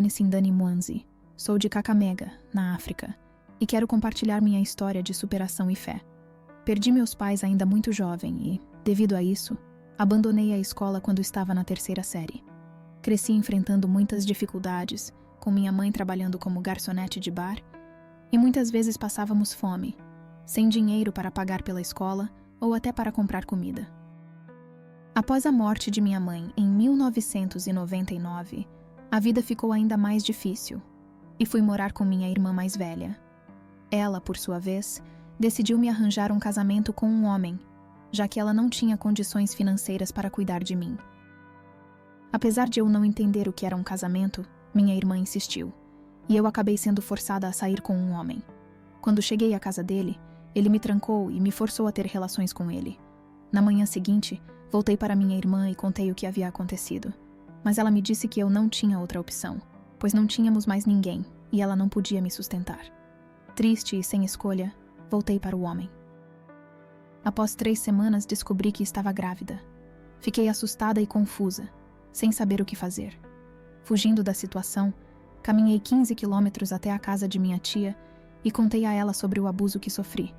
Eliane Sindani Mwanzi, sou de Kakamega, na África, e quero compartilhar minha história de superação e fé. Perdi meus pais ainda muito jovem e, devido a isso, abandonei a escola quando estava na 3ª série. Cresci enfrentando muitas dificuldades, com minha mãe trabalhando como garçonete de bar, e muitas vezes passávamos fome, sem dinheiro para pagar pela escola ou até para comprar comida. Após a morte de minha mãe em 1999, a vida ficou ainda mais difícil e fui morar com minha irmã mais velha. Ela, por sua vez, decidiu me arranjar um casamento com um homem, já que ela não tinha condições financeiras para cuidar de mim. Apesar de eu não entender o que era um casamento, minha irmã insistiu, e eu acabei sendo forçada a sair com um homem. Quando cheguei à casa dele, ele me trancou e me forçou a ter relações com ele. Na manhã seguinte, voltei para minha irmã e contei o que havia acontecido. Mas ela me disse que eu não tinha outra opção, pois não tínhamos mais ninguém e ela não podia me sustentar. Triste e sem escolha, voltei para o homem. Após 3 semanas, descobri que estava grávida. Fiquei assustada e confusa, sem saber o que fazer. Fugindo da situação, caminhei 15 quilômetros até a casa de minha tia e contei a ela sobre o abuso que sofri.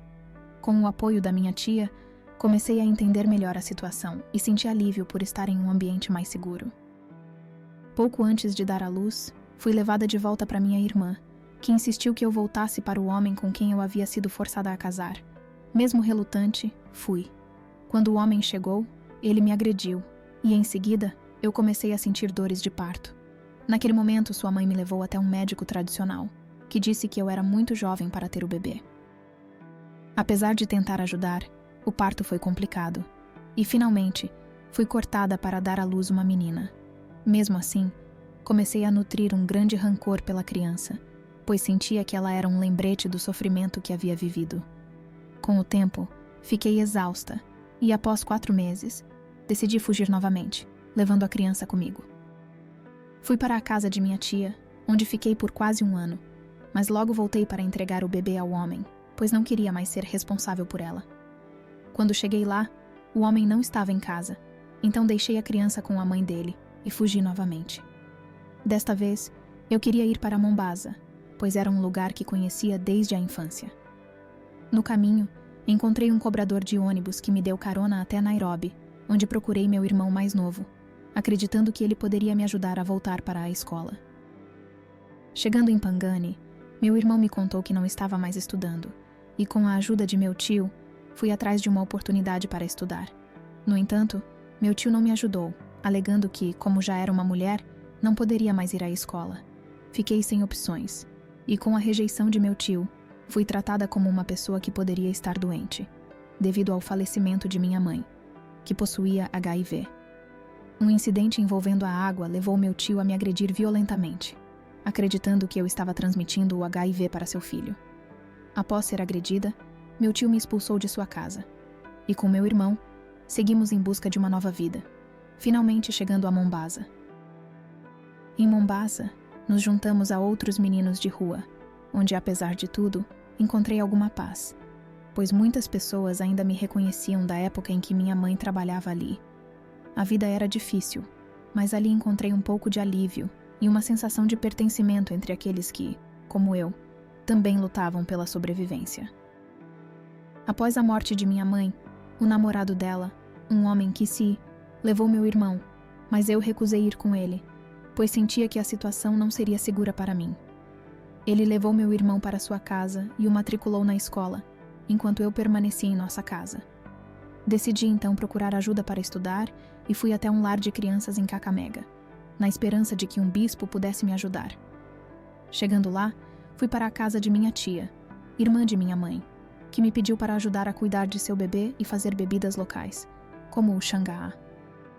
Com o apoio da minha tia, comecei a entender melhor a situação e senti alívio por estar em um ambiente mais seguro. Pouco antes de dar à luz, fui levada de volta para minha irmã, que insistiu que eu voltasse para o homem com quem eu havia sido forçada a casar. Mesmo relutante, fui. Quando o homem chegou, ele me agrediu, e em seguida, eu comecei a sentir dores de parto. Naquele momento, sua mãe me levou até um médico tradicional, que disse que eu era muito jovem para ter o bebê. Apesar de tentar ajudar, o parto foi complicado, e finalmente, fui cortada para dar à luz uma menina. Mesmo assim, comecei a nutrir um grande rancor pela criança, pois sentia que ela era um lembrete do sofrimento que havia vivido. Com o tempo, fiquei exausta e, após 4 meses, decidi fugir novamente, levando a criança comigo. Fui para a casa de minha tia, onde fiquei por quase 1 ano, mas logo voltei para entregar o bebê ao homem, pois não queria mais ser responsável por ela. Quando cheguei lá, o homem não estava em casa, então deixei a criança com a mãe dele e fugi novamente. Desta vez, eu queria ir para Mombasa, pois era um lugar que conhecia desde a infância. No caminho, encontrei um cobrador de ônibus que me deu carona até Nairobi, onde procurei meu irmão mais novo, acreditando que ele poderia me ajudar a voltar para a escola. Chegando em Pangani, meu irmão me contou que não estava mais estudando, e com a ajuda de meu tio, fui atrás de uma oportunidade para estudar. No entanto, meu tio não me ajudou, alegando que, como já era uma mulher, não poderia mais ir à escola. Fiquei sem opções, e com a rejeição de meu tio, fui tratada como uma pessoa que poderia estar doente, devido ao falecimento de minha mãe, que possuía HIV. Um incidente envolvendo a água levou meu tio a me agredir violentamente, acreditando que eu estava transmitindo o HIV para seu filho. Após ser agredida, meu tio me expulsou de sua casa, e com meu irmão, seguimos em busca de uma nova vida, finalmente chegando a Mombasa. Em Mombasa, nos juntamos a outros meninos de rua, onde, apesar de tudo, encontrei alguma paz, pois muitas pessoas ainda me reconheciam da época em que minha mãe trabalhava ali. A vida era difícil, mas ali encontrei um pouco de alívio e uma sensação de pertencimento entre aqueles que, como eu, também lutavam pela sobrevivência. Após a morte de minha mãe, o namorado dela, um homem que se levou meu irmão, mas eu recusei ir com ele, pois sentia que a situação não seria segura para mim. Ele levou meu irmão para sua casa e o matriculou na escola, enquanto eu permaneci em nossa casa. Decidi então procurar ajuda para estudar e fui até um lar de crianças em Kakamega, na esperança de que um bispo pudesse me ajudar. Chegando lá, fui para a casa de minha tia, irmã de minha mãe, que me pediu para ajudar a cuidar de seu bebê e fazer bebidas locais, como o xangaa.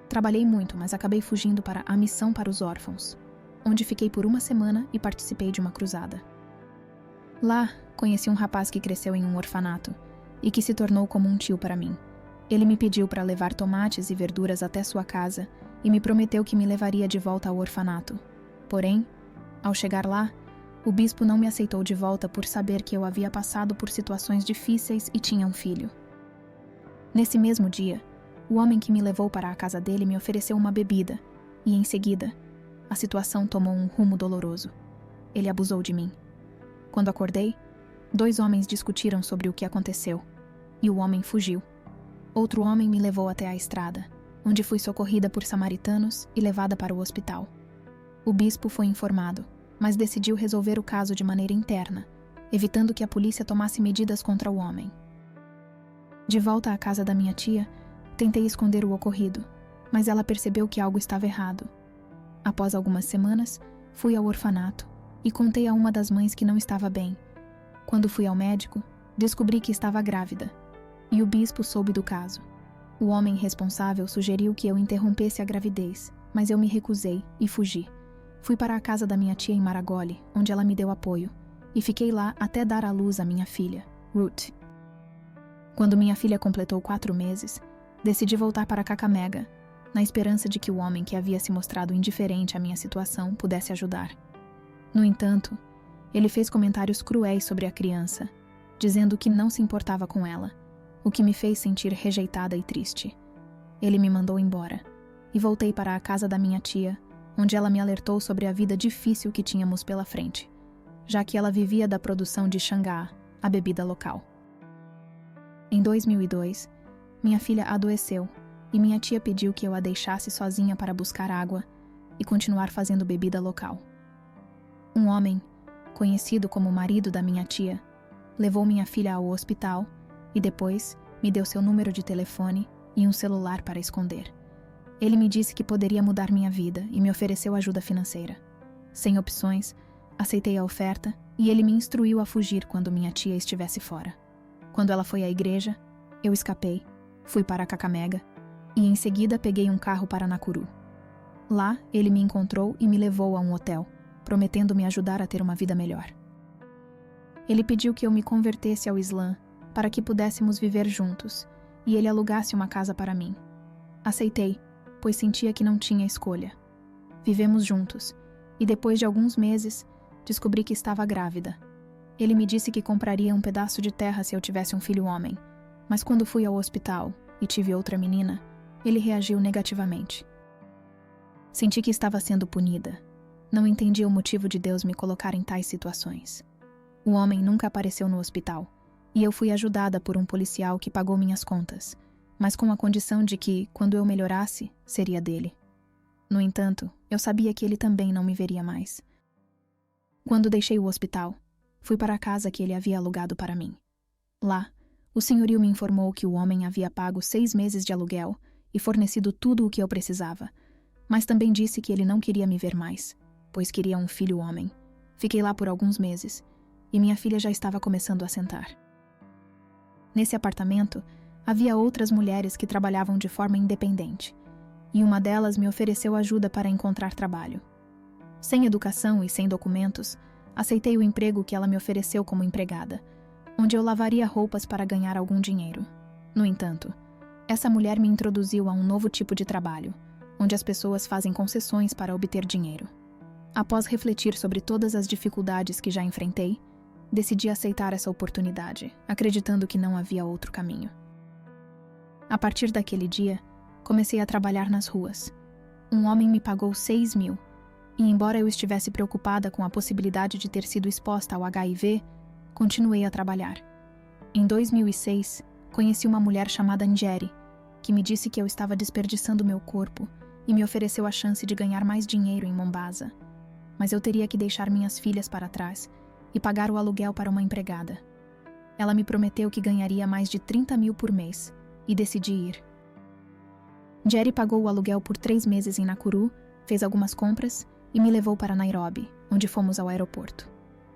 Trabalhei muito, mas acabei fugindo para a Missão para os Órfãos, onde fiquei por 1 semana e participei de uma cruzada. Lá, conheci um rapaz que cresceu em um orfanato e que se tornou como um tio para mim. Ele me pediu para levar tomates e verduras até sua casa e me prometeu que me levaria de volta ao orfanato. Porém, ao chegar lá, o bispo não me aceitou de volta por saber que eu havia passado por situações difíceis e tinha um filho. Nesse mesmo dia, o homem que me levou para a casa dele me ofereceu uma bebida e, em seguida, a situação tomou um rumo doloroso. Ele abusou de mim. Quando acordei, 2 homens discutiram sobre o que aconteceu, e o homem fugiu. Outro homem me levou até a estrada, onde fui socorrida por samaritanos e levada para o hospital. O bispo foi informado, mas decidiu resolver o caso de maneira interna, evitando que a polícia tomasse medidas contra o homem. De volta à casa da minha tia, tentei esconder o ocorrido, mas ela percebeu que algo estava errado. Após algumas semanas, fui ao orfanato e contei a uma das mães que não estava bem. Quando fui ao médico, descobri que estava grávida, e o bispo soube do caso. O homem responsável sugeriu que eu interrompesse a gravidez, mas eu me recusei e fugi. Fui para a casa da minha tia em Maragoli, onde ela me deu apoio, e fiquei lá até dar à luz a minha filha, Ruth. Quando minha filha completou 4 meses, decidi voltar para Kakamega, na esperança de que o homem que havia se mostrado indiferente à minha situação pudesse ajudar. No entanto, ele fez comentários cruéis sobre a criança, dizendo que não se importava com ela, o que me fez sentir rejeitada e triste. Ele me mandou embora, e voltei para a casa da minha tia, onde ela me alertou sobre a vida difícil que tínhamos pela frente, já que ela vivia da produção de Xangá, a bebida local. Em 2002, minha filha adoeceu, e minha tia pediu que eu a deixasse sozinha para buscar água e continuar fazendo bebida local. Um homem, conhecido como o marido da minha tia, levou minha filha ao hospital e depois me deu seu número de telefone e um celular para esconder. Ele me disse que poderia mudar minha vida e me ofereceu ajuda financeira. Sem opções, aceitei a oferta e ele me instruiu a fugir quando minha tia estivesse fora. Quando ela foi à igreja, eu escapei, fui para Kakamega e em seguida peguei um carro para Nakuru. Lá, ele me encontrou e me levou a um hotel, prometendo me ajudar a ter uma vida melhor. Ele pediu que eu me convertesse ao Islã para que pudéssemos viver juntos e ele alugasse uma casa para mim. Aceitei, pois sentia que não tinha escolha. Vivemos juntos e depois de alguns meses, descobri que estava grávida. Ele me disse que compraria um pedaço de terra se eu tivesse um filho homem, mas quando fui ao hospital e tive outra menina, ele reagiu negativamente. Senti que estava sendo punida. Não entendia o motivo de Deus me colocar em tais situações. O homem nunca apareceu no hospital, e eu fui ajudada por um policial que pagou minhas contas, mas com a condição de que, quando eu melhorasse, seria dele. No entanto, eu sabia que ele também não me veria mais. Quando deixei o hospital, fui para a casa que ele havia alugado para mim. Lá, o senhorio me informou que o homem havia pago 6 meses de aluguel e fornecido tudo o que eu precisava, mas também disse que ele não queria me ver mais, pois queria um filho homem. Fiquei lá por alguns meses, e minha filha já estava começando a sentar. Nesse apartamento, havia outras mulheres que trabalhavam de forma independente, e uma delas me ofereceu ajuda para encontrar trabalho. Sem educação e sem documentos, aceitei o emprego que ela me ofereceu como empregada, onde eu lavaria roupas para ganhar algum dinheiro. No entanto, essa mulher me introduziu a um novo tipo de trabalho, onde as pessoas fazem concessões para obter dinheiro. Após refletir sobre todas as dificuldades que já enfrentei, decidi aceitar essa oportunidade, acreditando que não havia outro caminho. A partir daquele dia, comecei a trabalhar nas ruas. Um homem me pagou 6.000, e embora eu estivesse preocupada com a possibilidade de ter sido exposta ao HIV, continuei a trabalhar. Em 2006, conheci uma mulher chamada Njeri, que me disse que eu estava desperdiçando meu corpo e me ofereceu a chance de ganhar mais dinheiro em Mombasa. Mas eu teria que deixar minhas filhas para trás e pagar o aluguel para uma empregada. Ela me prometeu que ganharia mais de 30.000 por mês, e decidi ir. Njeri pagou o aluguel por 3 meses em Nakuru, fez algumas compras e me levou para Nairobi, onde fomos ao aeroporto.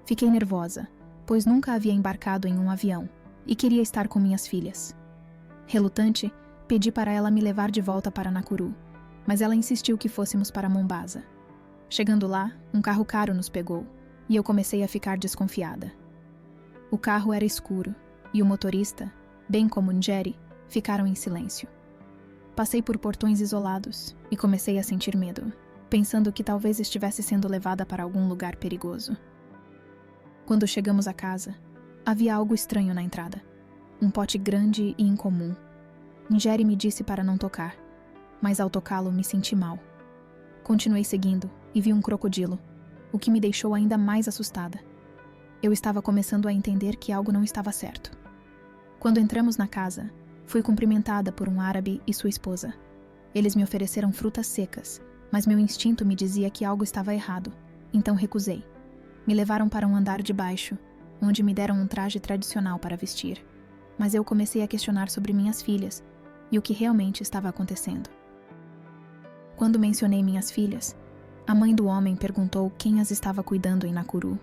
Fiquei nervosa, pois nunca havia embarcado em um avião e queria estar com minhas filhas. Relutante, pedi para ela me levar de volta para Nakuru, mas ela insistiu que fôssemos para Mombasa. Chegando lá, um carro caro nos pegou e eu comecei a ficar desconfiada. O carro era escuro e o motorista, bem como Njeri, ficaram em silêncio. Passei por portões isolados e comecei a sentir medo, pensando que talvez estivesse sendo levada para algum lugar perigoso. Quando chegamos à casa, havia algo estranho na entrada. Um pote grande e incomum. Njeri me disse para não tocar, mas ao tocá-lo me senti mal. Continuei seguindo e vi um crocodilo, o que me deixou ainda mais assustada. Eu estava começando a entender que algo não estava certo. Quando entramos na casa, fui cumprimentada por um árabe e sua esposa. Eles me ofereceram frutas secas, mas meu instinto me dizia que algo estava errado, então recusei. Me levaram para um andar de baixo, onde me deram um traje tradicional para vestir. Mas eu comecei a questionar sobre minhas filhas e o que realmente estava acontecendo. Quando mencionei minhas filhas, a mãe do homem perguntou quem as estava cuidando em Nakuru.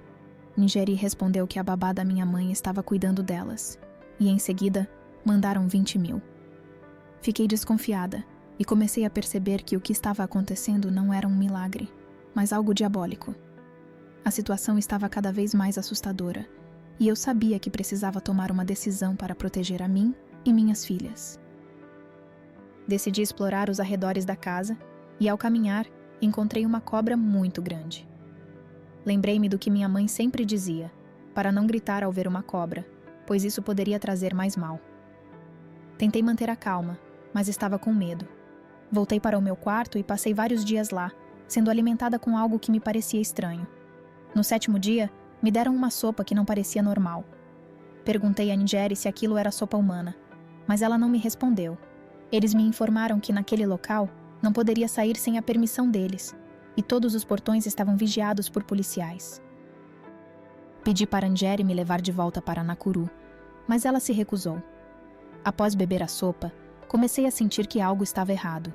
Njeri respondeu que a babá da minha mãe estava cuidando delas, e em seguida mandaram 20 mil. Fiquei desconfiada e comecei a perceber que o que estava acontecendo não era um milagre, mas algo diabólico. A situação estava cada vez mais assustadora, e eu sabia que precisava tomar uma decisão para proteger a mim e minhas filhas. Decidi explorar os arredores da casa e, ao caminhar, encontrei uma cobra muito grande. Lembrei-me do que minha mãe sempre dizia, para não gritar ao ver uma cobra, pois isso poderia trazer mais mal. Tentei manter a calma, mas estava com medo. Voltei para o meu quarto e passei vários dias lá, sendo alimentada com algo que me parecia estranho. No 7º dia, me deram uma sopa que não parecia normal. Perguntei a Njeri se aquilo era sopa humana, mas ela não me respondeu. Eles me informaram que naquele local não poderia sair sem a permissão deles, e todos os portões estavam vigiados por policiais. Pedi para Njeri me levar de volta para Nakuru, mas ela se recusou. Após beber a sopa, comecei a sentir que algo estava errado.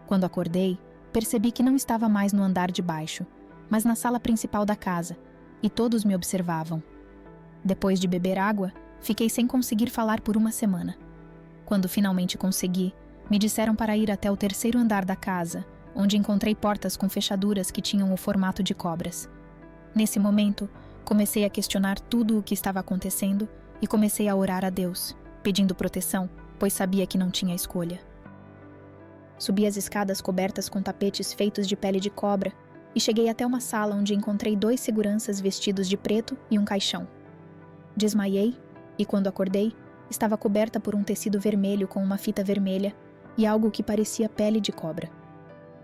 Quando acordei, percebi que não estava mais no andar de baixo, mas na sala principal da casa, e todos me observavam. Depois de beber água, fiquei sem conseguir falar por uma semana. Quando finalmente consegui, me disseram para ir até o 3º andar da casa, onde encontrei portas com fechaduras que tinham o formato de cobras. Nesse momento, comecei a questionar tudo o que estava acontecendo e comecei a orar a Deus, pedindo proteção, pois sabia que não tinha escolha. Subi as escadas cobertas com tapetes feitos de pele de cobra e cheguei até uma sala onde encontrei 2 seguranças vestidos de preto e um caixão. Desmaiei e, quando acordei, estava coberta por um tecido vermelho com uma fita vermelha e algo que parecia pele de cobra.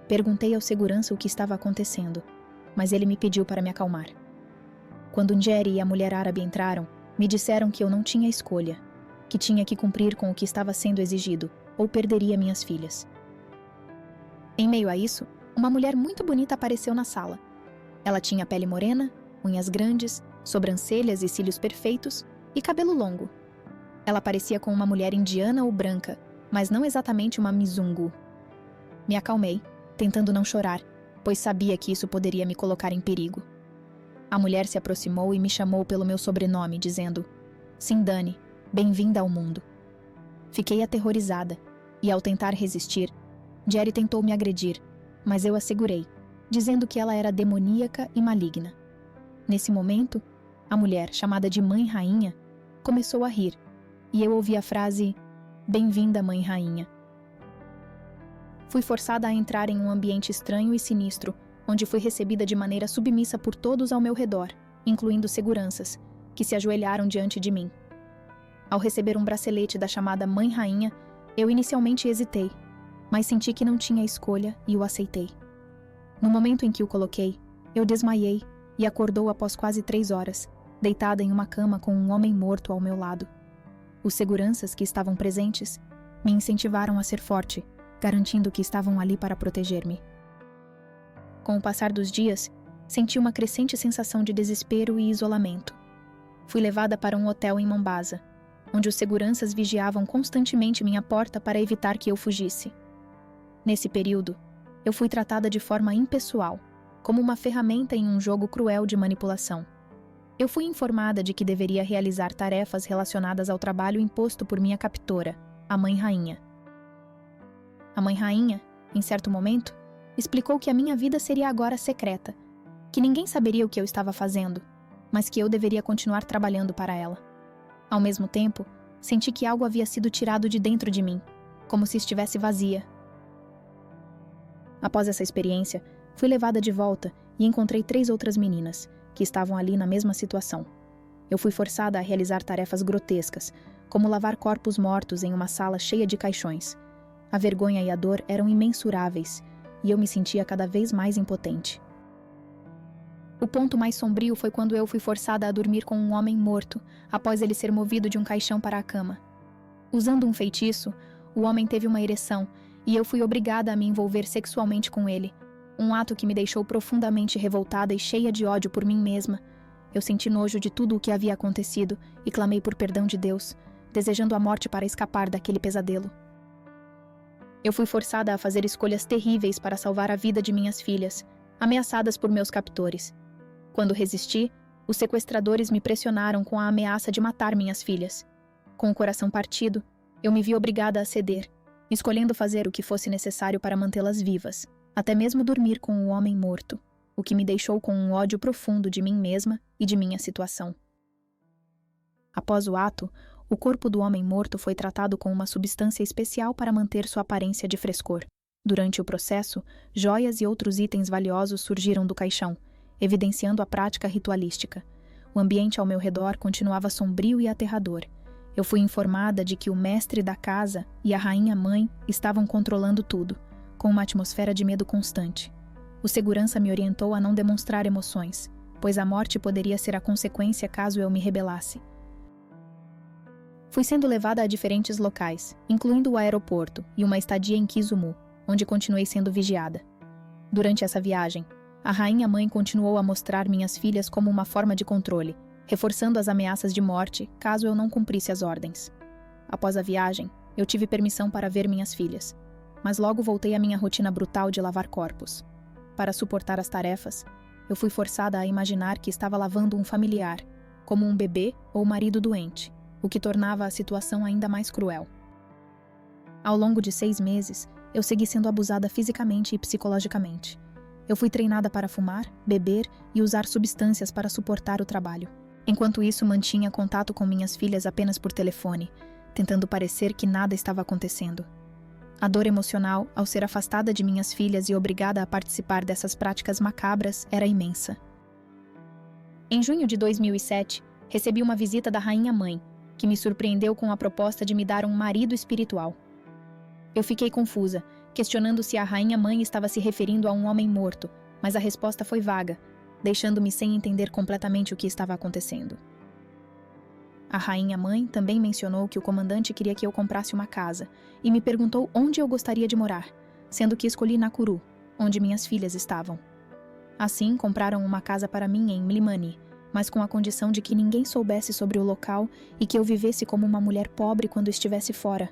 Perguntei ao segurança o que estava acontecendo, mas ele me pediu para me acalmar. Quando Njeri e a mulher árabe entraram, me disseram que eu não tinha escolha, que tinha que cumprir com o que estava sendo exigido, ou perderia minhas filhas. Em meio a isso, uma mulher muito bonita apareceu na sala. Ela tinha pele morena, unhas grandes, sobrancelhas e cílios perfeitos e cabelo longo. Ela parecia com uma mulher indiana ou branca, mas não exatamente uma mizungu. Me acalmei, tentando não chorar, pois sabia que isso poderia me colocar em perigo. A mulher se aproximou e me chamou pelo meu sobrenome, dizendo: Sindani, bem-vinda ao mundo. Fiquei aterrorizada, e ao tentar resistir, Njeri tentou me agredir, mas eu a segurei, dizendo que ela era demoníaca e maligna. Nesse momento, a mulher, chamada de Mãe Rainha, começou a rir, e eu ouvi a frase: Bem-vinda, Mãe Rainha. Fui forçada a entrar em um ambiente estranho e sinistro, onde fui recebida de maneira submissa por todos ao meu redor, incluindo seguranças, que se ajoelharam diante de mim. Ao receber um bracelete da chamada Mãe Rainha, eu inicialmente hesitei, mas senti que não tinha escolha e o aceitei. No momento em que o coloquei, eu desmaiei e acordou após quase 3 horas, deitada em uma cama com um homem morto ao meu lado. Os seguranças que estavam presentes me incentivaram a ser forte, garantindo que estavam ali para proteger-me. Com o passar dos dias, senti uma crescente sensação de desespero e isolamento. Fui levada para um hotel em Mombasa, onde os seguranças vigiavam constantemente minha porta para evitar que eu fugisse. Nesse período, eu fui tratada de forma impessoal, como uma ferramenta em um jogo cruel de manipulação. Eu fui informada de que deveria realizar tarefas relacionadas ao trabalho imposto por minha captora, a Mãe Rainha. A Mãe Rainha, em certo momento, explicou que a minha vida seria agora secreta, que ninguém saberia o que eu estava fazendo, mas que eu deveria continuar trabalhando para ela. Ao mesmo tempo, senti que algo havia sido tirado de dentro de mim, como se estivesse vazia. Após essa experiência, fui levada de volta e encontrei 3 outras meninas, que estavam ali na mesma situação. Eu fui forçada a realizar tarefas grotescas, como lavar corpos mortos em uma sala cheia de caixões. A vergonha e a dor eram imensuráveis, e eu me sentia cada vez mais impotente. O ponto mais sombrio foi quando eu fui forçada a dormir com um homem morto, após ele ser movido de um caixão para a cama. Usando um feitiço, o homem teve uma ereção e eu fui obrigada a me envolver sexualmente com ele, um ato que me deixou profundamente revoltada e cheia de ódio por mim mesma. Eu senti nojo de tudo o que havia acontecido e clamei por perdão de Deus, desejando a morte para escapar daquele pesadelo. Eu fui forçada a fazer escolhas terríveis para salvar a vida de minhas filhas, ameaçadas por meus captores. Quando resisti, os sequestradores me pressionaram com a ameaça de matar minhas filhas. Com o coração partido, eu me vi obrigada a ceder, escolhendo fazer o que fosse necessário para mantê-las vivas, até mesmo dormir com o homem morto, o que me deixou com um ódio profundo de mim mesma e de minha situação. Após o ato, o corpo do homem morto foi tratado com uma substância especial para manter sua aparência de frescor. Durante o processo, joias e outros itens valiosos surgiram do caixão, evidenciando a prática ritualística. O ambiente ao meu redor continuava sombrio e aterrador. Eu fui informada de que o mestre da casa e a rainha-mãe estavam controlando tudo, com uma atmosfera de medo constante. O segurança me orientou a não demonstrar emoções, pois a morte poderia ser a consequência caso eu me rebelasse. Fui sendo levada a diferentes locais, incluindo o aeroporto e uma estadia em Kisumu, onde continuei sendo vigiada. Durante essa viagem, a rainha-mãe continuou a mostrar minhas filhas como uma forma de controle, reforçando as ameaças de morte caso eu não cumprisse as ordens. Após a viagem, eu tive permissão para ver minhas filhas, mas logo voltei à minha rotina brutal de lavar corpos. Para suportar as tarefas, eu fui forçada a imaginar que estava lavando um familiar, como um bebê ou marido doente, o que tornava a situação ainda mais cruel. Ao longo de 6 meses, eu segui sendo abusada fisicamente e psicologicamente. Eu fui treinada para fumar, beber e usar substâncias para suportar o trabalho. Enquanto isso, mantinha contato com minhas filhas apenas por telefone, tentando parecer que nada estava acontecendo. A dor emocional, ao ser afastada de minhas filhas e obrigada a participar dessas práticas macabras, era imensa. Em junho de 2007, recebi uma visita da rainha-mãe, que me surpreendeu com a proposta de me dar um marido espiritual. Eu fiquei confusa, questionando se a rainha-mãe estava se referindo a um homem morto, mas a resposta foi vaga, deixando-me sem entender completamente o que estava acontecendo. A rainha-mãe também mencionou que o comandante queria que eu comprasse uma casa e me perguntou onde eu gostaria de morar, sendo que escolhi Nakuru, onde minhas filhas estavam. Assim, compraram uma casa para mim em Mlimani, mas com a condição de que ninguém soubesse sobre o local e que eu vivesse como uma mulher pobre quando estivesse fora,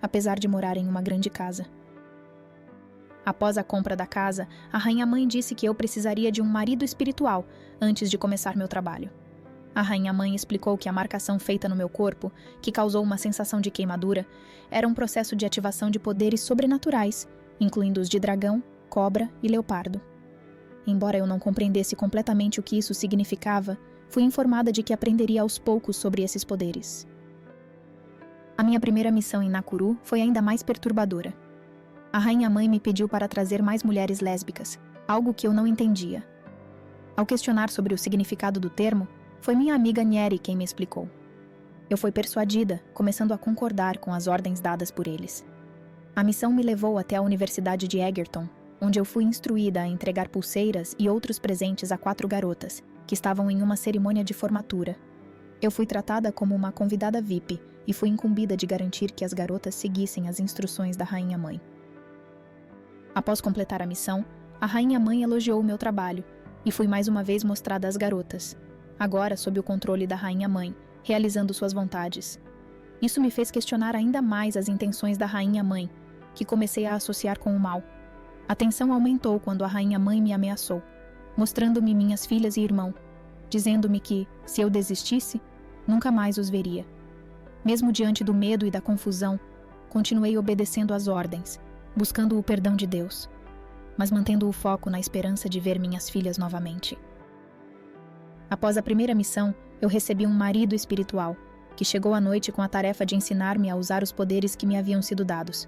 apesar de morar em uma grande casa. Após a compra da casa, a rainha-mãe disse que eu precisaria de um marido espiritual antes de começar meu trabalho. A rainha-mãe explicou que a marcação feita no meu corpo, que causou uma sensação de queimadura, era um processo de ativação de poderes sobrenaturais, incluindo os de dragão, cobra e leopardo. Embora eu não compreendesse completamente o que isso significava, fui informada de que aprenderia aos poucos sobre esses poderes. A minha primeira missão em Nakuru foi ainda mais perturbadora. A rainha-mãe me pediu para trazer mais mulheres lésbicas, algo que eu não entendia. Ao questionar sobre o significado do termo, foi minha amiga Nyeri quem me explicou. Eu fui persuadida, começando a concordar com as ordens dadas por eles. A missão me levou até a Universidade de Egerton, onde eu fui instruída a entregar pulseiras e outros presentes a 4 garotas, que estavam em uma cerimônia de formatura. Eu fui tratada como uma convidada VIP e fui incumbida de garantir que as garotas seguissem as instruções da rainha-mãe. Após completar a missão, a rainha-mãe elogiou o meu trabalho e fui mais uma vez mostrada às garotas, agora sob o controle da rainha-mãe, realizando suas vontades. Isso me fez questionar ainda mais as intenções da rainha-mãe, que comecei a associar com o mal. A tensão aumentou quando a rainha-mãe me ameaçou, mostrando-me minhas filhas e irmão, dizendo-me que, se eu desistisse, nunca mais os veria. Mesmo diante do medo e da confusão, continuei obedecendo às ordens, buscando o perdão de Deus, mas mantendo o foco na esperança de ver minhas filhas novamente. Após a primeira missão, eu recebi um marido espiritual, que chegou à noite com a tarefa de ensinar-me a usar os poderes que me haviam sido dados.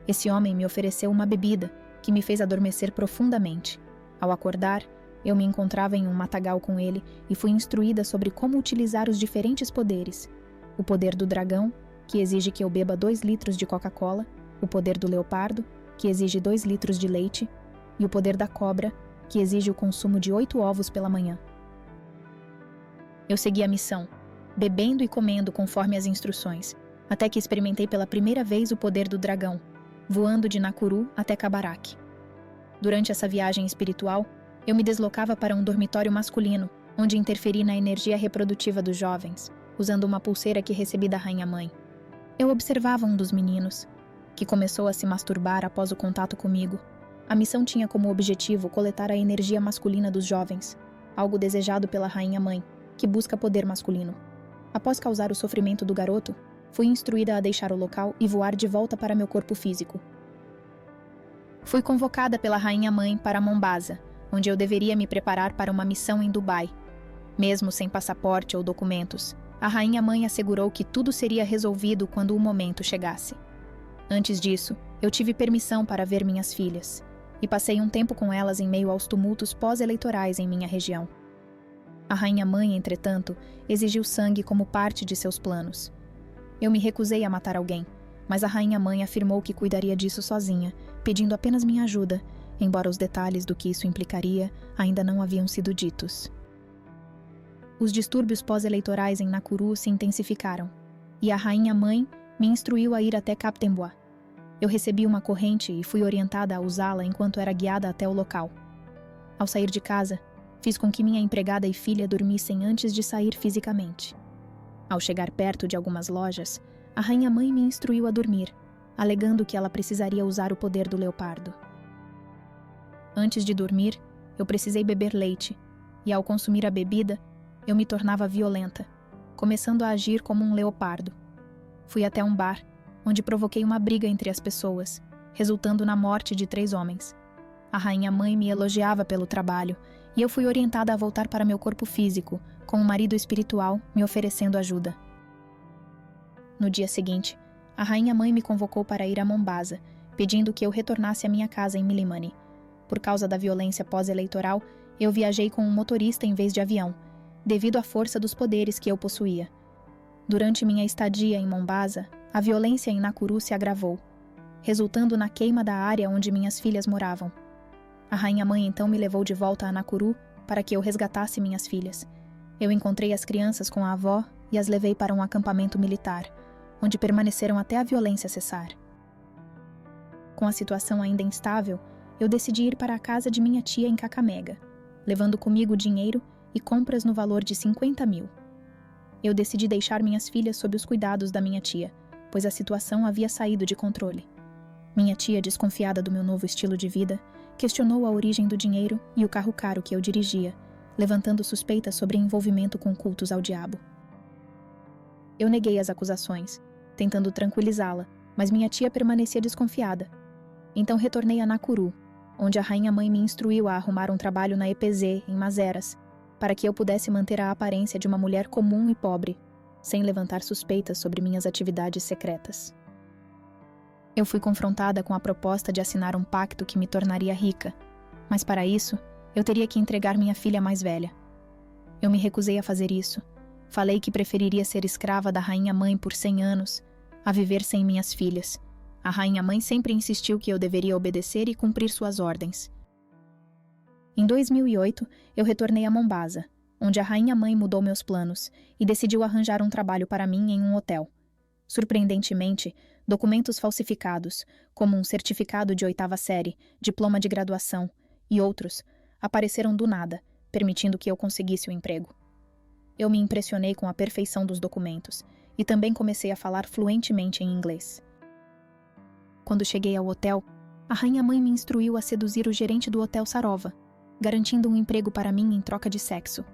Esse homem me ofereceu uma bebida, que me fez adormecer profundamente. Ao acordar, eu me encontrava em um matagal com ele e fui instruída sobre como utilizar os diferentes poderes. O poder do dragão, que exige que eu beba 2 litros de Coca-Cola, o poder do leopardo, que exige 2 litros de leite, e o poder da cobra, que exige o consumo de 8 ovos pela manhã. Eu segui a missão, bebendo e comendo conforme as instruções, até que experimentei pela primeira vez o poder do dragão, voando de Nakuru até Kabarak. Durante essa viagem espiritual, eu me deslocava para um dormitório masculino, onde interferi na energia reprodutiva dos jovens, usando uma pulseira que recebi da Rainha-Mãe. Eu observava um dos meninos, que começou a se masturbar após o contato comigo. A missão tinha como objetivo coletar a energia masculina dos jovens, algo desejado pela Rainha-Mãe, que busca poder masculino. Após causar o sofrimento do garoto, fui instruída a deixar o local e voar de volta para meu corpo físico. Fui convocada pela Rainha-Mãe para Mombasa, onde eu deveria me preparar para uma missão em Dubai. Mesmo sem passaporte ou documentos, a Rainha-Mãe assegurou que tudo seria resolvido quando o momento chegasse. Antes disso, eu tive permissão para ver minhas filhas, e passei um tempo com elas em meio aos tumultos pós-eleitorais em minha região. A Rainha-Mãe, entretanto, exigiu sangue como parte de seus planos. Eu me recusei a matar alguém, mas a Rainha-Mãe afirmou que cuidaria disso sozinha, pedindo apenas minha ajuda, embora os detalhes do que isso implicaria ainda não haviam sido ditos. Os distúrbios pós-eleitorais em Nakuru se intensificaram, e a Rainha-Mãe me instruiu a ir até Kaptembwa. Eu recebi uma corrente e fui orientada a usá-la enquanto era guiada até o local. Ao sair de casa, fiz com que minha empregada e filha dormissem antes de sair fisicamente. Ao chegar perto de algumas lojas, a Rainha-Mãe me instruiu a dormir, alegando que ela precisaria usar o poder do leopardo. Antes de dormir, eu precisei beber leite, e ao consumir a bebida, eu me tornava violenta, começando a agir como um leopardo. Fui até um bar, onde provoquei uma briga entre as pessoas, resultando na morte de 3 homens. A Rainha-Mãe me elogiava pelo trabalho, e eu fui orientada a voltar para meu corpo físico, com o marido espiritual me oferecendo ajuda. No dia seguinte, a Rainha-Mãe me convocou para ir a Mombasa, pedindo que eu retornasse à minha casa em Milimani. Por causa da violência pós-eleitoral, eu viajei com um motorista em vez de avião, devido à força dos poderes que eu possuía. Durante minha estadia em Mombasa, a violência em Nakuru se agravou, resultando na queima da área onde minhas filhas moravam. A Rainha-Mãe então me levou de volta a Nakuru para que eu resgatasse minhas filhas. Eu encontrei as crianças com a avó e as levei para um acampamento militar, onde permaneceram até a violência cessar. Com a situação ainda instável, eu decidi ir para a casa de minha tia em Kakamega, levando comigo dinheiro e compras no valor de 50 mil. Eu decidi deixar minhas filhas sob os cuidados da minha tia, pois a situação havia saído de controle. Minha tia, desconfiada do meu novo estilo de vida, questionou a origem do dinheiro e o carro caro que eu dirigia, levantando suspeitas sobre envolvimento com cultos ao diabo. Eu neguei as acusações, tentando tranquilizá-la, mas minha tia permanecia desconfiada. Então retornei a Nakuru, onde a Rainha-Mãe me instruiu a arrumar um trabalho na EPZ, em Mazeras, para que eu pudesse manter a aparência de uma mulher comum e pobre, sem levantar suspeitas sobre minhas atividades secretas. Eu fui confrontada com a proposta de assinar um pacto que me tornaria rica, mas para isso, eu teria que entregar minha filha mais velha. Eu me recusei a fazer isso. Falei que preferiria ser escrava da Rainha-Mãe por 100 anos, a viver sem minhas filhas. A Rainha-Mãe sempre insistiu que eu deveria obedecer e cumprir suas ordens. Em 2008, eu retornei a Mombasa, onde a Rainha-Mãe mudou meus planos e decidiu arranjar um trabalho para mim em um hotel. Surpreendentemente, documentos falsificados, como um certificado de 8ª série, diploma de graduação e outros, apareceram do nada, permitindo que eu conseguisse o emprego. Eu me impressionei com a perfeição dos documentos e também comecei a falar fluentemente em inglês. Quando cheguei ao hotel, a Rainha-Mãe me instruiu a seduzir o gerente do Hotel Sarova, garantindo um emprego para mim em troca de sexo.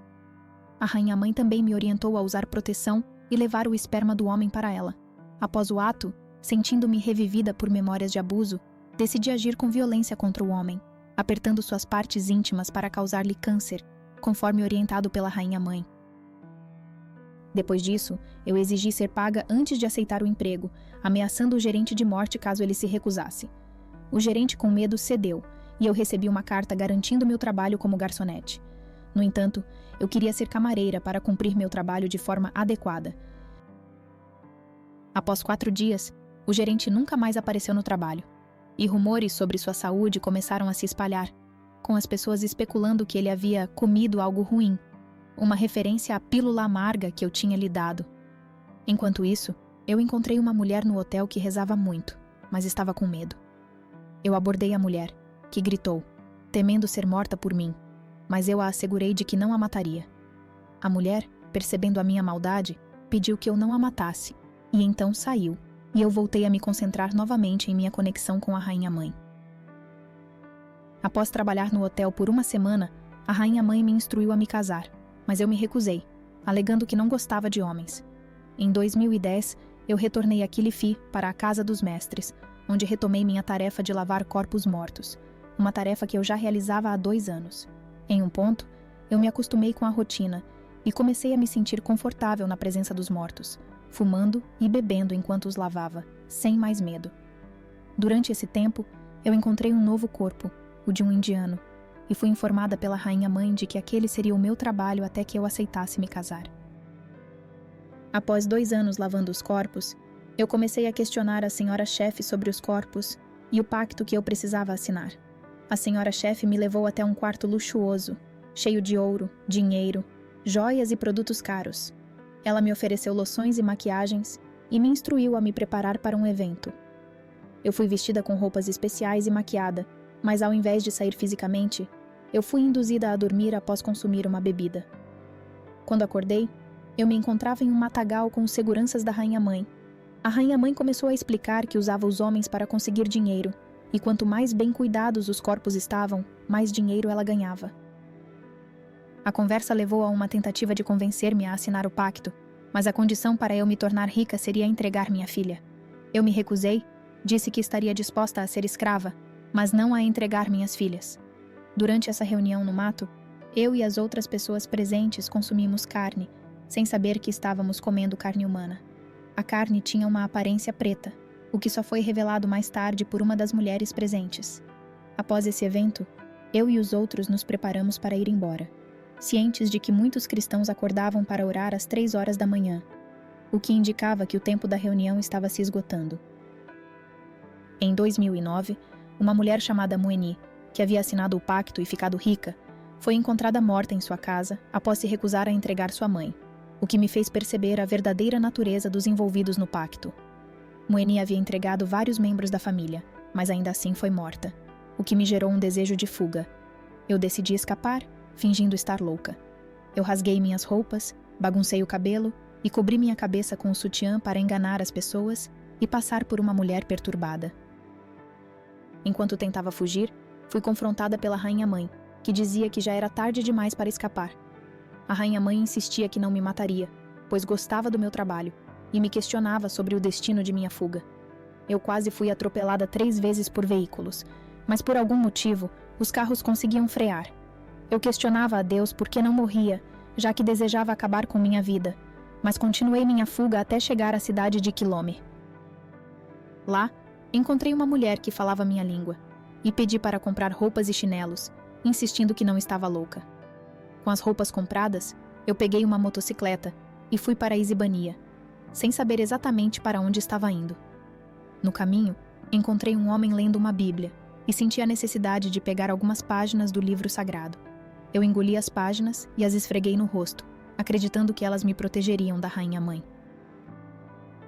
A Rainha-Mãe também me orientou a usar proteção e levar o esperma do homem para ela. Após o ato, sentindo-me revivida por memórias de abuso, decidi agir com violência contra o homem, apertando suas partes íntimas para causar-lhe câncer, conforme orientado pela Rainha-Mãe. Depois disso, eu exigi ser paga antes de aceitar o emprego, ameaçando o gerente de morte caso ele se recusasse. O gerente, com medo, cedeu, e eu recebi uma carta garantindo meu trabalho como garçonete. No entanto, eu queria ser camareira para cumprir meu trabalho de forma adequada. Após 4 dias, o gerente nunca mais apareceu no trabalho, e rumores sobre sua saúde começaram a se espalhar, com as pessoas especulando que ele havia comido algo ruim, uma referência à pílula amarga que eu tinha lhe dado. Enquanto isso, eu encontrei uma mulher no hotel que rezava muito, mas estava com medo. Eu abordei a mulher, que gritou, temendo ser morta por mim, mas eu a assegurei de que não a mataria. A mulher, percebendo a minha maldade, pediu que eu não a matasse, e então saiu, e eu voltei a me concentrar novamente em minha conexão com a Rainha-Mãe. Após trabalhar no hotel por uma semana, a Rainha-Mãe me instruiu a me casar, mas eu me recusei, alegando que não gostava de homens. Em 2010, eu retornei a Kilifi para a Casa dos Mestres, onde retomei minha tarefa de lavar corpos mortos, uma tarefa que eu já realizava há 2 anos. Em um ponto, eu me acostumei com a rotina e comecei a me sentir confortável na presença dos mortos, fumando e bebendo enquanto os lavava, sem mais medo. Durante esse tempo, eu encontrei um novo corpo, o de um indiano, e fui informada pela Rainha-Mãe de que aquele seria o meu trabalho até que eu aceitasse me casar. Após 2 anos lavando os corpos, eu comecei a questionar a senhora-chefe sobre os corpos e o pacto que eu precisava assinar. A senhora-chefe me levou até um quarto luxuoso, cheio de ouro, dinheiro, joias e produtos caros. Ela me ofereceu loções e maquiagens e me instruiu a me preparar para um evento. Eu fui vestida com roupas especiais e maquiada, mas ao invés de sair fisicamente, eu fui induzida a dormir após consumir uma bebida. Quando acordei, eu me encontrava em um matagal com os seguranças da Rainha-Mãe. A Rainha-Mãe começou a explicar que usava os homens para conseguir dinheiro, e quanto mais bem cuidados os corpos estavam, mais dinheiro ela ganhava. A conversa levou a uma tentativa de convencer-me a assinar o pacto, mas a condição para eu me tornar rica seria entregar minha filha. Eu me recusei, disse que estaria disposta a ser escrava, mas não a entregar minhas filhas. Durante essa reunião no mato, eu e as outras pessoas presentes consumimos carne, sem saber que estávamos comendo carne humana. A carne tinha uma aparência preta, o que só foi revelado mais tarde por uma das mulheres presentes. Após esse evento, eu e os outros nos preparamos para ir embora, cientes de que muitos cristãos acordavam para orar às 3 horas da manhã, o que indicava que o tempo da reunião estava se esgotando. Em 2009, uma mulher chamada Mueni, que havia assinado o pacto e ficado rica, foi encontrada morta em sua casa após se recusar a entregar sua mãe, o que me fez perceber a verdadeira natureza dos envolvidos no pacto. Mueni havia entregado vários membros da família, mas ainda assim foi morta, o que me gerou um desejo de fuga. Eu decidi escapar, fingindo estar louca. Eu rasguei minhas roupas, baguncei o cabelo e cobri minha cabeça com o sutiã para enganar as pessoas e passar por uma mulher perturbada. Enquanto tentava fugir, fui confrontada pela Rainha-Mãe, que dizia que já era tarde demais para escapar. A Rainha-Mãe insistia que não me mataria, pois gostava do meu trabalho, e me questionava sobre o destino de minha fuga. Eu quase fui atropelada 3 vezes por veículos, mas por algum motivo, os carros conseguiam frear. Eu questionava a Deus por que não morria, já que desejava acabar com minha vida, mas continuei minha fuga até chegar à cidade de Quilome. Lá, encontrei uma mulher que falava minha língua, e pedi para comprar roupas e chinelos, insistindo que não estava louca. Com as roupas compradas, eu peguei uma motocicleta e fui para a Isibania, sem saber exatamente para onde estava indo. No caminho, encontrei um homem lendo uma Bíblia e senti a necessidade de pegar algumas páginas do livro sagrado. Eu engoli as páginas e as esfreguei no rosto, acreditando que elas me protegeriam da Rainha-Mãe.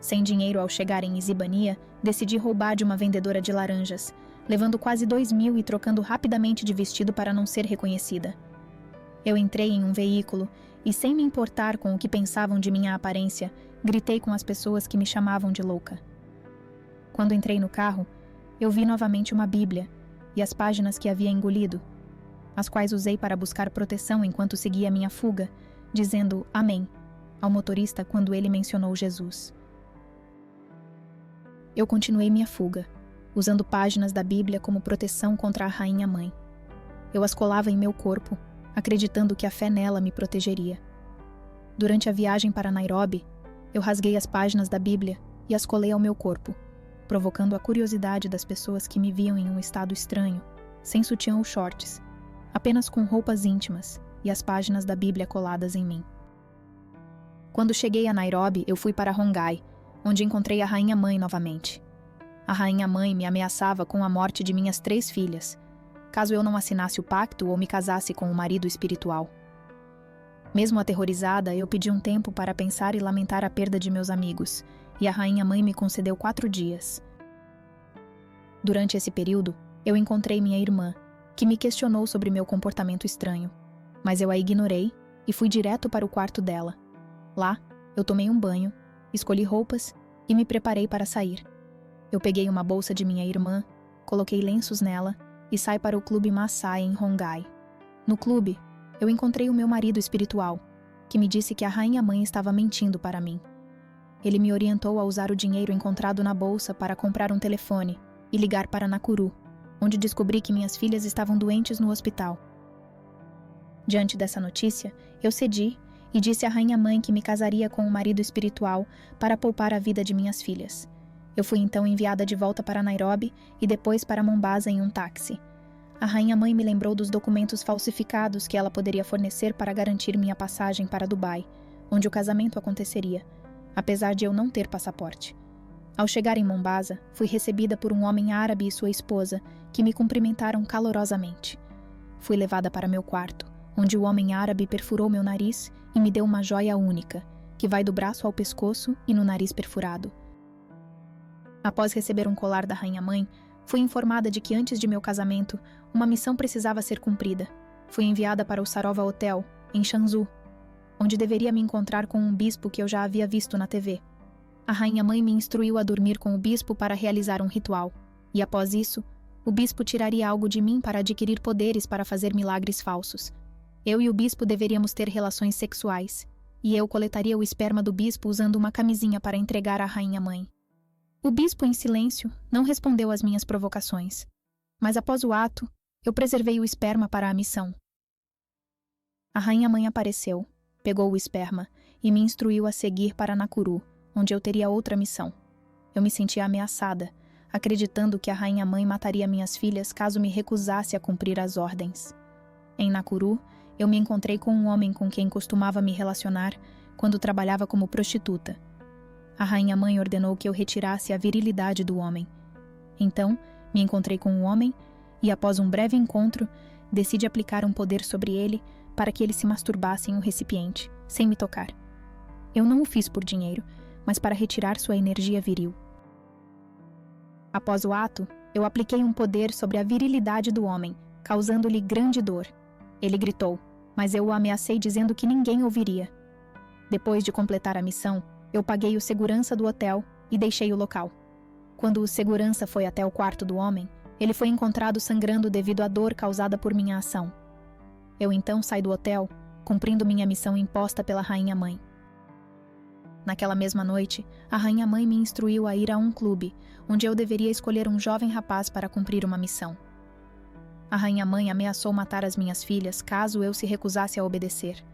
Sem dinheiro ao chegar em Isibania, decidi roubar de uma vendedora de laranjas, levando quase 2.000 e trocando rapidamente de vestido para não ser reconhecida. Eu entrei em um veículo e, sem me importar com o que pensavam de minha aparência, gritei com as pessoas que me chamavam de louca. Quando entrei no carro, eu vi novamente uma Bíblia e as páginas que havia engolido, as quais usei para buscar proteção enquanto seguia minha fuga, dizendo Amém ao motorista quando ele mencionou Jesus. Eu continuei minha fuga, usando páginas da Bíblia como proteção contra a Rainha-Mãe. Eu as colava em meu corpo, acreditando que a fé nela me protegeria. Durante a viagem para Nairobi, eu rasguei as páginas da Bíblia e as colei ao meu corpo, provocando a curiosidade das pessoas que me viam em um estado estranho, sem sutiã ou shorts, apenas com roupas íntimas e as páginas da Bíblia coladas em mim. Quando cheguei a Nairobi, eu fui para Rongai, onde encontrei a Rainha-Mãe novamente. A rainha-mãe me ameaçava com a morte de minhas 3 filhas, caso eu não assinasse o pacto ou me casasse com o marido espiritual. Mesmo aterrorizada, eu pedi um tempo para pensar e lamentar a perda de meus amigos, e a rainha-mãe me concedeu 4 dias. Durante esse período, eu encontrei minha irmã, que me questionou sobre meu comportamento estranho, mas eu a ignorei e fui direto para o quarto dela. Lá, eu tomei um banho, escolhi roupas e me preparei para sair. Eu peguei uma bolsa de minha irmã, coloquei lenços nela e saí para o Clube Maasai em Rongai. No clube, eu encontrei o meu marido espiritual, que me disse que a rainha-mãe estava mentindo para mim. Ele me orientou a usar o dinheiro encontrado na bolsa para comprar um telefone e ligar para Nakuru, onde descobri que minhas filhas estavam doentes no hospital. Diante dessa notícia, eu cedi e disse à rainha-mãe que me casaria com o marido espiritual para poupar a vida de minhas filhas. Eu fui então enviada de volta para Nairobi e depois para Mombasa em um táxi. A rainha-mãe me lembrou dos documentos falsificados que ela poderia fornecer para garantir minha passagem para Dubai, onde o casamento aconteceria, apesar de eu não ter passaporte. Ao chegar em Mombasa, fui recebida por um homem árabe e sua esposa, que me cumprimentaram calorosamente. Fui levada para meu quarto, onde o homem árabe perfurou meu nariz e me deu uma joia única, que vai do braço ao pescoço e no nariz perfurado. Após receber um colar da rainha-mãe, fui informada de que antes de meu casamento, uma missão precisava ser cumprida. Fui enviada para o Sarova Hotel, em Shanzu, onde deveria me encontrar com um bispo que eu já havia visto na TV. A rainha-mãe me instruiu a dormir com o bispo para realizar um ritual, e após isso, o bispo tiraria algo de mim para adquirir poderes para fazer milagres falsos. Eu e o bispo deveríamos ter relações sexuais, e eu coletaria o esperma do bispo usando uma camisinha para entregar à rainha-mãe. O bispo, em silêncio, não respondeu às minhas provocações, mas após o ato, eu preservei o esperma para a missão. A rainha-mãe apareceu, pegou o esperma e me instruiu a seguir para Nakuru, onde eu teria outra missão. Eu me sentia ameaçada, acreditando que a rainha-mãe mataria minhas filhas caso me recusasse a cumprir as ordens. Em Nakuru, eu me encontrei com um homem com quem costumava me relacionar quando trabalhava como prostituta. A rainha-mãe ordenou que eu retirasse a virilidade do homem. Então, me encontrei com o homem e, após um breve encontro, decidi aplicar um poder sobre ele para que ele se masturbasse em um recipiente, sem me tocar. Eu não o fiz por dinheiro, mas para retirar sua energia viril. Após o ato, eu apliquei um poder sobre a virilidade do homem, causando-lhe grande dor. Ele gritou, mas eu o ameacei dizendo que ninguém ouviria. Depois de completar a missão, eu paguei o segurança do hotel e deixei o local. Quando o segurança foi até o quarto do homem, ele foi encontrado sangrando devido à dor causada por minha ação. Eu então saí do hotel, cumprindo minha missão imposta pela rainha-mãe. Naquela mesma noite, a rainha-mãe me instruiu a ir a um clube, onde eu deveria escolher um jovem rapaz para cumprir uma missão. A rainha-mãe ameaçou matar as minhas filhas caso eu se recusasse a obedecer.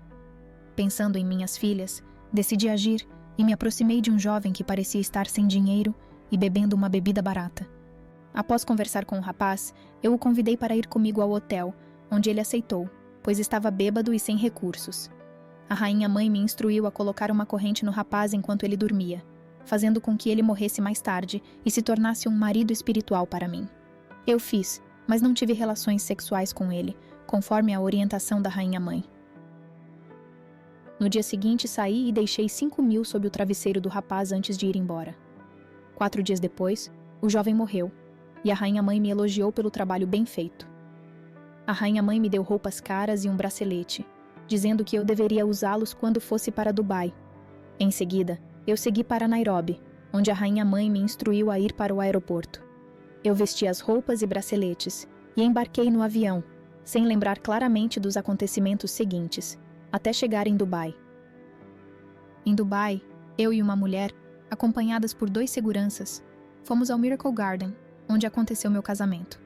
Pensando em minhas filhas, decidi agir e me aproximei de um jovem que parecia estar sem dinheiro e bebendo uma bebida barata. Após conversar com o rapaz, eu o convidei para ir comigo ao hotel, onde ele aceitou, pois estava bêbado e sem recursos. A rainha-mãe me instruiu a colocar uma corrente no rapaz enquanto ele dormia, fazendo com que ele morresse mais tarde e se tornasse um marido espiritual para mim. Eu fiz, mas não tive relações sexuais com ele, conforme a orientação da rainha-mãe. No dia seguinte, saí e deixei 5.000 sob o travesseiro do rapaz antes de ir embora. 4 dias depois, o jovem morreu, e a rainha-mãe me elogiou pelo trabalho bem feito. A rainha-mãe me deu roupas caras e um bracelete, dizendo que eu deveria usá-los quando fosse para Dubai. Em seguida, eu segui para Nairobi, onde a rainha-mãe me instruiu a ir para o aeroporto. Eu vesti as roupas e braceletes e embarquei no avião, sem lembrar claramente dos acontecimentos seguintes, até chegar em Dubai. Em Dubai, eu e uma mulher, acompanhadas por 2 seguranças, fomos ao Miracle Garden, onde aconteceu meu casamento.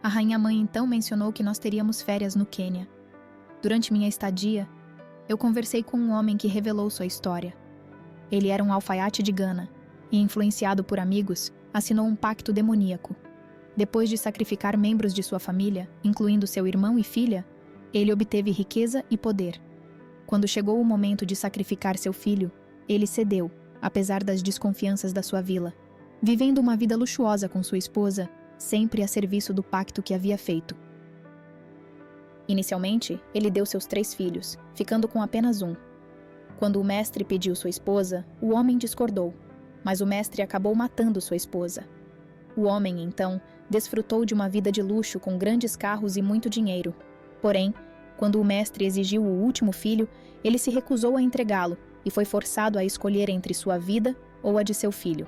A rainha-mãe então mencionou que nós teríamos férias no Quênia. Durante minha estadia, eu conversei com um homem que revelou sua história. Ele era um alfaiate de Gana e, influenciado por amigos, assinou um pacto demoníaco. Depois de sacrificar membros de sua família, incluindo seu irmão e filha, ele obteve riqueza e poder. Quando chegou o momento de sacrificar seu filho, ele cedeu, apesar das desconfianças da sua vila. vivendo uma vida luxuosa com sua esposa, sempre a serviço do pacto que havia feito. Inicialmente, ele deu seus 3 filhos, ficando com apenas um. Quando o mestre pediu sua esposa, o homem discordou, mas o mestre acabou matando sua esposa. O homem, então, desfrutou de uma vida de luxo com grandes carros e muito dinheiro. Porém, quando o mestre exigiu o último filho, ele se recusou a entregá-lo e foi forçado a escolher entre sua vida ou a de seu filho.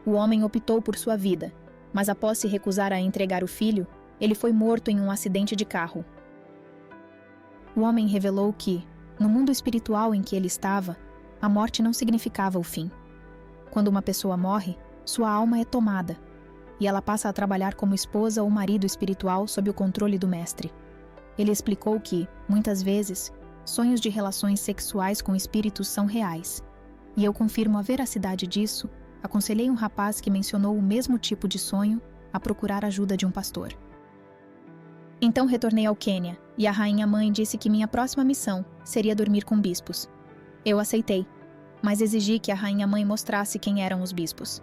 O homem optou por sua vida, mas após se recusar a entregar o filho, ele foi morto em um acidente de carro. O homem revelou que, no mundo espiritual em que ele estava, a morte não significava o fim. Quando uma pessoa morre, sua alma é tomada, e ela passa a trabalhar como esposa ou marido espiritual sob o controle do mestre. Ele explicou que, muitas vezes, sonhos de relações sexuais com espíritos são reais. E eu confirmo a veracidade disso, aconselhei um rapaz que mencionou o mesmo tipo de sonho a procurar ajuda de um pastor. Então retornei ao Quênia, e a rainha-mãe disse que minha próxima missão seria dormir com bispos. Eu aceitei, mas exigi que a rainha-mãe mostrasse quem eram os bispos.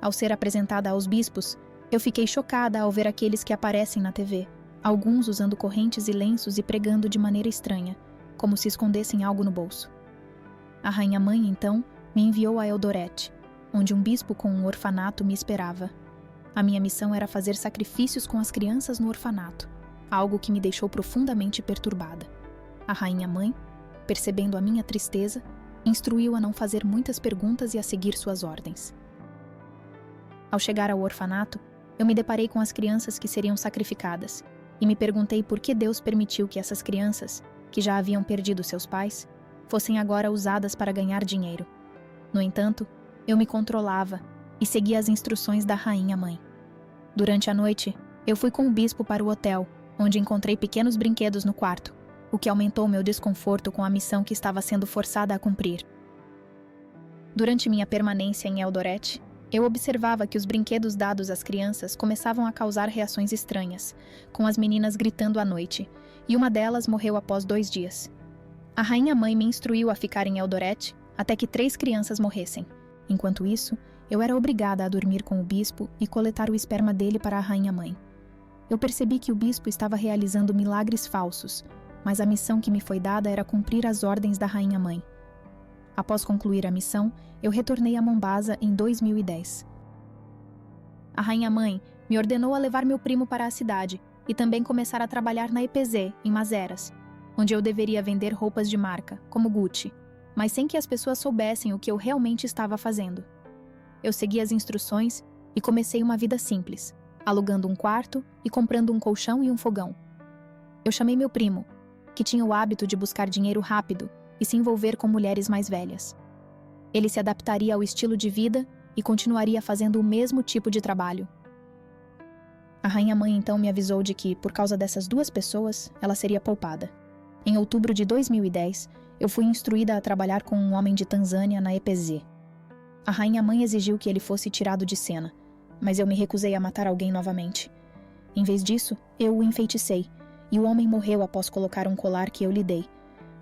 Ao ser apresentada aos bispos, eu fiquei chocada ao ver aqueles que aparecem na TV, alguns usando correntes e lenços e pregando de maneira estranha, como se escondessem algo no bolso. A rainha-mãe, então, me enviou a Eldoret, onde um bispo com um orfanato me esperava. A minha missão era fazer sacrifícios com as crianças no orfanato, algo que me deixou profundamente perturbada. A rainha-mãe, percebendo a minha tristeza, instruiu a não fazer muitas perguntas e a seguir suas ordens. Ao chegar ao orfanato, eu me deparei com as crianças que seriam sacrificadas e me perguntei por que Deus permitiu que essas crianças, que já haviam perdido seus pais, fossem agora usadas para ganhar dinheiro. No entanto, eu me controlava e seguia as instruções da rainha-mãe. Durante a noite, eu fui com o bispo para o hotel, onde encontrei pequenos brinquedos no quarto, o que aumentou meu desconforto com a missão que estava sendo forçada a cumprir. Durante minha permanência em Eldoret, eu observava que os brinquedos dados às crianças começavam a causar reações estranhas, com as meninas gritando à noite, e uma delas morreu após 2 dias. A rainha-mãe me instruiu a ficar em Eldoret até que 3 crianças morressem. Enquanto isso, eu era obrigada a dormir com o bispo e coletar o esperma dele para a rainha-mãe. Eu percebi que o bispo estava realizando milagres falsos, mas a missão que me foi dada era cumprir as ordens da rainha-mãe. Após concluir a missão, eu retornei a Mombasa em 2010. A rainha-mãe me ordenou a levar meu primo para a cidade e também começar a trabalhar na EPZ, em Mazeras, onde eu deveria vender roupas de marca, como Gucci, mas sem que as pessoas soubessem o que eu realmente estava fazendo. Eu segui as instruções e comecei uma vida simples, alugando um quarto e comprando um colchão e um fogão. Eu chamei meu primo, que tinha o hábito de buscar dinheiro rápido e se envolver com mulheres mais velhas. Ele se adaptaria ao estilo de vida e continuaria fazendo o mesmo tipo de trabalho. A rainha-mãe então me avisou de que, por causa dessas 2 pessoas, ela seria poupada. Em outubro de 2010, eu fui instruída a trabalhar com um homem de Tanzânia na EPZ. A rainha-mãe exigiu que ele fosse tirado de cena, mas eu me recusei a matar alguém novamente. Em vez disso, eu o enfeiticei, e o homem morreu após colocar um colar que eu lhe dei.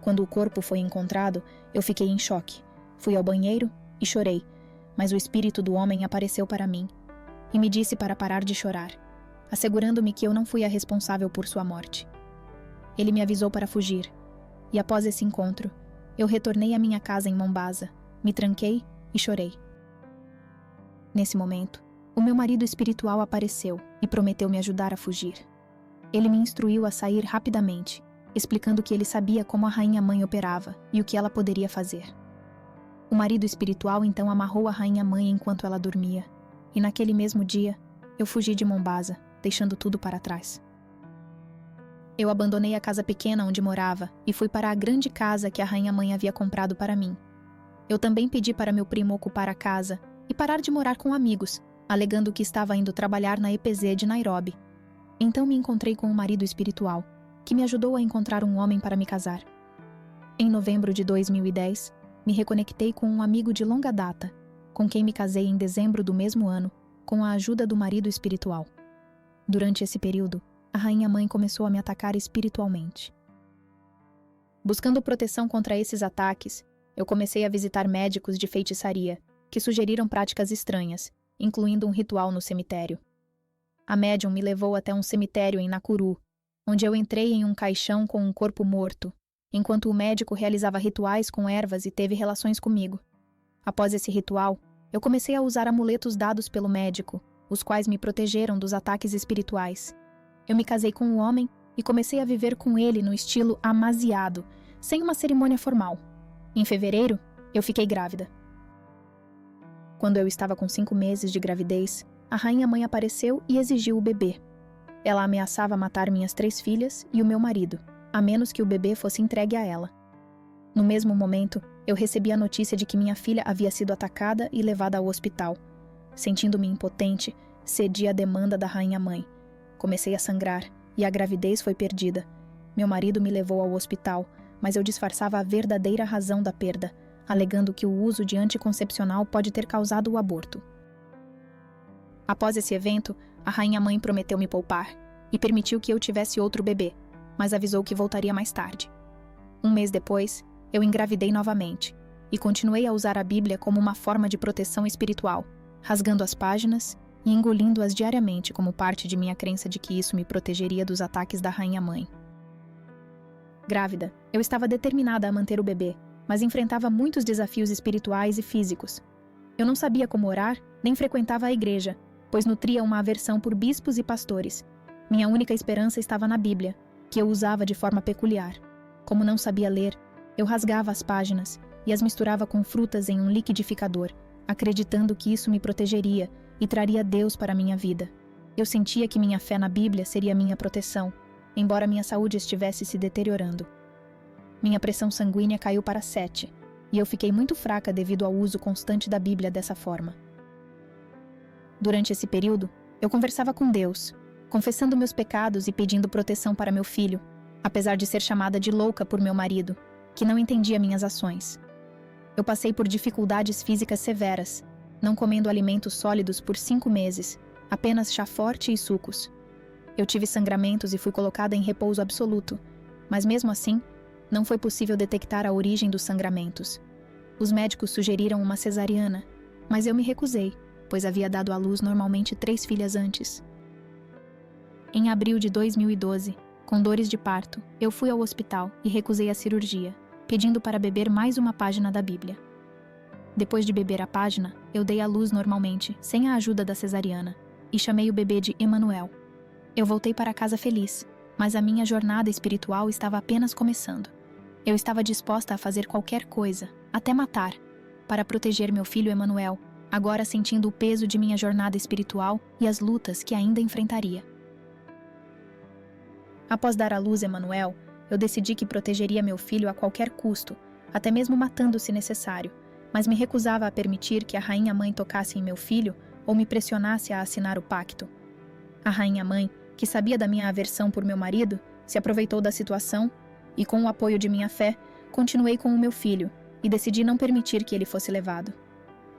Quando o corpo foi encontrado, eu fiquei em choque. Fui ao banheiro e chorei, mas o espírito do homem apareceu para mim e me disse para parar de chorar, assegurando-me que eu não fui a responsável por sua morte. Ele me avisou para fugir, e após esse encontro, eu retornei à minha casa em Mombasa, me tranquei e chorei. Nesse momento, o meu marido espiritual apareceu e prometeu me ajudar a fugir. Ele me instruiu a sair rapidamente, explicando que ele sabia como a rainha-mãe operava e o que ela poderia fazer. O marido espiritual então amarrou a rainha-mãe enquanto ela dormia, e naquele mesmo dia, eu fugi de Mombasa, deixando tudo para trás. Eu abandonei a casa pequena onde morava e fui para a grande casa que a rainha-mãe havia comprado para mim. Eu também pedi para meu primo ocupar a casa e parar de morar com amigos, alegando que estava indo trabalhar na EPZ de Nairobi. Então me encontrei com um marido espiritual, que me ajudou a encontrar um homem para me casar. Em novembro de 2010, me reconectei com um amigo de longa data, com quem me casei em dezembro do mesmo ano, com a ajuda do marido espiritual. Durante esse período, a rainha-mãe começou a me atacar espiritualmente. Buscando proteção contra esses ataques, eu comecei a visitar médicos de feitiçaria, que sugeriram práticas estranhas, incluindo um ritual no cemitério. A médium me levou até um cemitério em Nakuru, onde eu entrei em um caixão com um corpo morto, enquanto o médico realizava rituais com ervas e teve relações comigo. Após esse ritual, eu comecei a usar amuletos dados pelo médico, os quais me protegeram dos ataques espirituais. Eu me casei com um homem e comecei a viver com ele no estilo amasiado, sem uma cerimônia formal. Em fevereiro, eu fiquei grávida. Quando eu estava com 5 meses de gravidez, a rainha-mãe apareceu e exigiu o bebê. Ela ameaçava matar minhas 3 filhas e o meu marido, a menos que o bebê fosse entregue a ela. No mesmo momento, eu recebi a notícia de que minha filha havia sido atacada e levada ao hospital. Sentindo-me impotente, cedi à demanda da rainha-mãe. Comecei a sangrar e a gravidez foi perdida. Meu marido me levou ao hospital, mas eu disfarçava a verdadeira razão da perda, alegando que o uso de anticoncepcional pode ter causado o aborto. Após esse evento, a rainha-mãe prometeu me poupar e permitiu que eu tivesse outro bebê, mas avisou que voltaria mais tarde. Um mês depois, eu engravidei novamente e continuei a usar a Bíblia como uma forma de proteção espiritual, rasgando as páginas e engolindo-as diariamente como parte de minha crença de que isso me protegeria dos ataques da rainha-mãe. Grávida, eu estava determinada a manter o bebê, mas enfrentava muitos desafios espirituais e físicos. Eu não sabia como orar, nem frequentava a igreja, pois nutria uma aversão por bispos e pastores. Minha única esperança estava na Bíblia, que eu usava de forma peculiar. Como não sabia ler, eu rasgava as páginas e as misturava com frutas em um liquidificador, acreditando que isso me protegeria e traria Deus para minha vida. Eu sentia que minha fé na Bíblia seria minha proteção, embora minha saúde estivesse se deteriorando. Minha pressão sanguínea caiu para 7, e eu fiquei muito fraca devido ao uso constante da Bíblia dessa forma. Durante esse período, eu conversava com Deus, confessando meus pecados e pedindo proteção para meu filho, apesar de ser chamada de louca por meu marido, que não entendia minhas ações. Eu passei por dificuldades físicas severas, não comendo alimentos sólidos por 5 meses, apenas chá forte e sucos. Eu tive sangramentos e fui colocada em repouso absoluto, mas mesmo assim, não foi possível detectar a origem dos sangramentos. Os médicos sugeriram uma cesariana, mas eu me recusei, pois havia dado à luz normalmente 3 filhas antes. Em abril de 2012, com dores de parto, eu fui ao hospital e recusei a cirurgia, pedindo para beber mais uma página da Bíblia. Depois de beber a página, eu dei à luz normalmente, sem a ajuda da cesariana, e chamei o bebê de Emanuel. Eu voltei para casa feliz, mas a minha jornada espiritual estava apenas começando. Eu estava disposta a fazer qualquer coisa, até matar, para proteger meu filho Emanuel, agora sentindo o peso de minha jornada espiritual e as lutas que ainda enfrentaria. Após dar à luz Emanuel, eu decidi que protegeria meu filho a qualquer custo, até mesmo matando se necessário, mas me recusava a permitir que a rainha-mãe tocasse em meu filho ou me pressionasse a assinar o pacto. A rainha-mãe, que sabia da minha aversão por meu marido, se aproveitou da situação e, com o apoio de minha fé, continuei com o meu filho e decidi não permitir que ele fosse levado.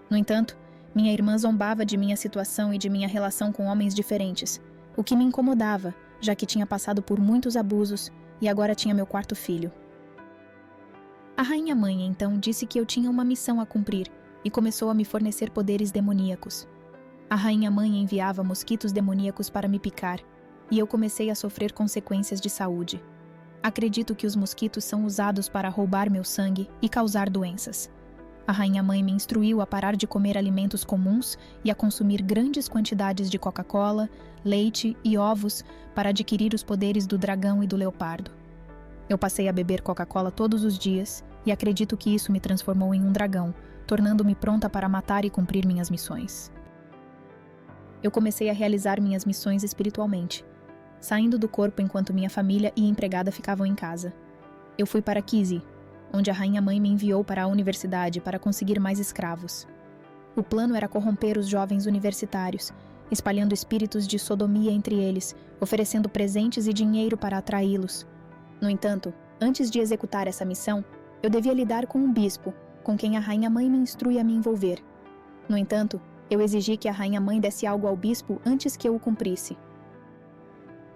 No entanto, minha irmã zombava de minha situação e de minha relação com homens diferentes, o que me incomodava, já que tinha passado por muitos abusos e agora tinha meu 4º filho. A rainha-mãe, então, disse que eu tinha uma missão a cumprir e começou a me fornecer poderes demoníacos. A rainha-mãe enviava mosquitos demoníacos para me picar, e eu comecei a sofrer consequências de saúde. Acredito que os mosquitos são usados para roubar meu sangue e causar doenças. A rainha-mãe me instruiu a parar de comer alimentos comuns e a consumir grandes quantidades de Coca-Cola, leite e ovos para adquirir os poderes do dragão e do leopardo. Eu passei a beber Coca-Cola todos os dias e acredito que isso me transformou em um dragão, tornando-me pronta para matar e cumprir minhas missões. Eu comecei a realizar minhas missões espiritualmente, saindo do corpo enquanto minha família e empregada ficavam em casa. Eu fui para Kizzi, onde a rainha-mãe me enviou para a universidade para conseguir mais escravos. O plano era corromper os jovens universitários, espalhando espíritos de sodomia entre eles, oferecendo presentes e dinheiro para atraí-los. No entanto, antes de executar essa missão, eu devia lidar com um bispo, com quem a rainha-mãe me instrui a me envolver. No entanto, eu exigi que a rainha-mãe desse algo ao bispo antes que eu o cumprisse.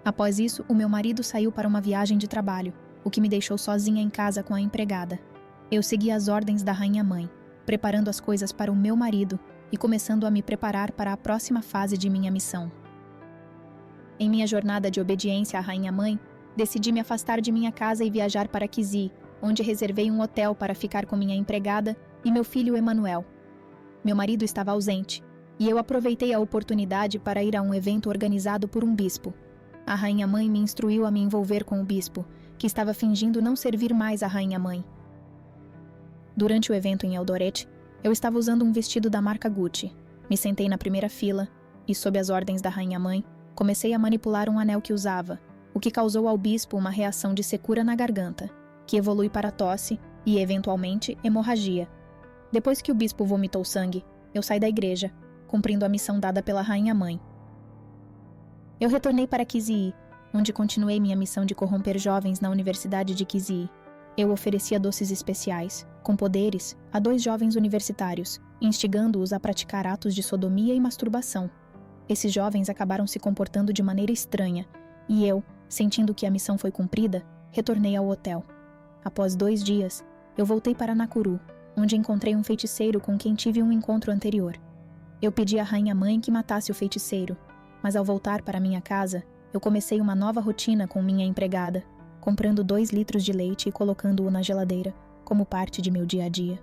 Após isso, o meu marido saiu para uma viagem de trabalho, o que me deixou sozinha em casa com a empregada. Eu segui as ordens da rainha-mãe, preparando as coisas para o meu marido e começando a me preparar para a próxima fase de minha missão. Em minha jornada de obediência à Rainha Mãe, decidi me afastar de minha casa e viajar para Kizii, onde reservei um hotel para ficar com minha empregada e meu filho Emanuel. Meu marido estava ausente, e eu aproveitei a oportunidade para ir a um evento organizado por um bispo. A Rainha Mãe me instruiu a me envolver com o bispo, que estava fingindo não servir mais à Rainha Mãe. Durante o evento em Eldoret, eu estava usando um vestido da marca Gucci. Me sentei na primeira fila e, sob as ordens da Rainha Mãe, comecei a manipular um anel que usava, o que causou ao bispo uma reação de secura na garganta, que evolui para tosse e, eventualmente, hemorragia. Depois que o bispo vomitou sangue, eu saí da igreja, cumprindo a missão dada pela Rainha Mãe. Eu retornei para Kizii, onde continuei minha missão de corromper jovens na Universidade de Kizii. Eu oferecia doces especiais, com poderes, a 2 jovens universitários, instigando-os a praticar atos de sodomia e masturbação. Esses jovens acabaram se comportando de maneira estranha, e eu, sentindo que a missão foi cumprida, retornei ao hotel. Após 2 dias, eu voltei para Nakuru, onde encontrei um feiticeiro com quem tive um encontro anterior. Eu pedi à Rainha Mãe que matasse o feiticeiro, mas ao voltar para minha casa, eu comecei uma nova rotina com minha empregada, comprando 2 litros de leite e colocando-o na geladeira, como parte de meu dia a dia.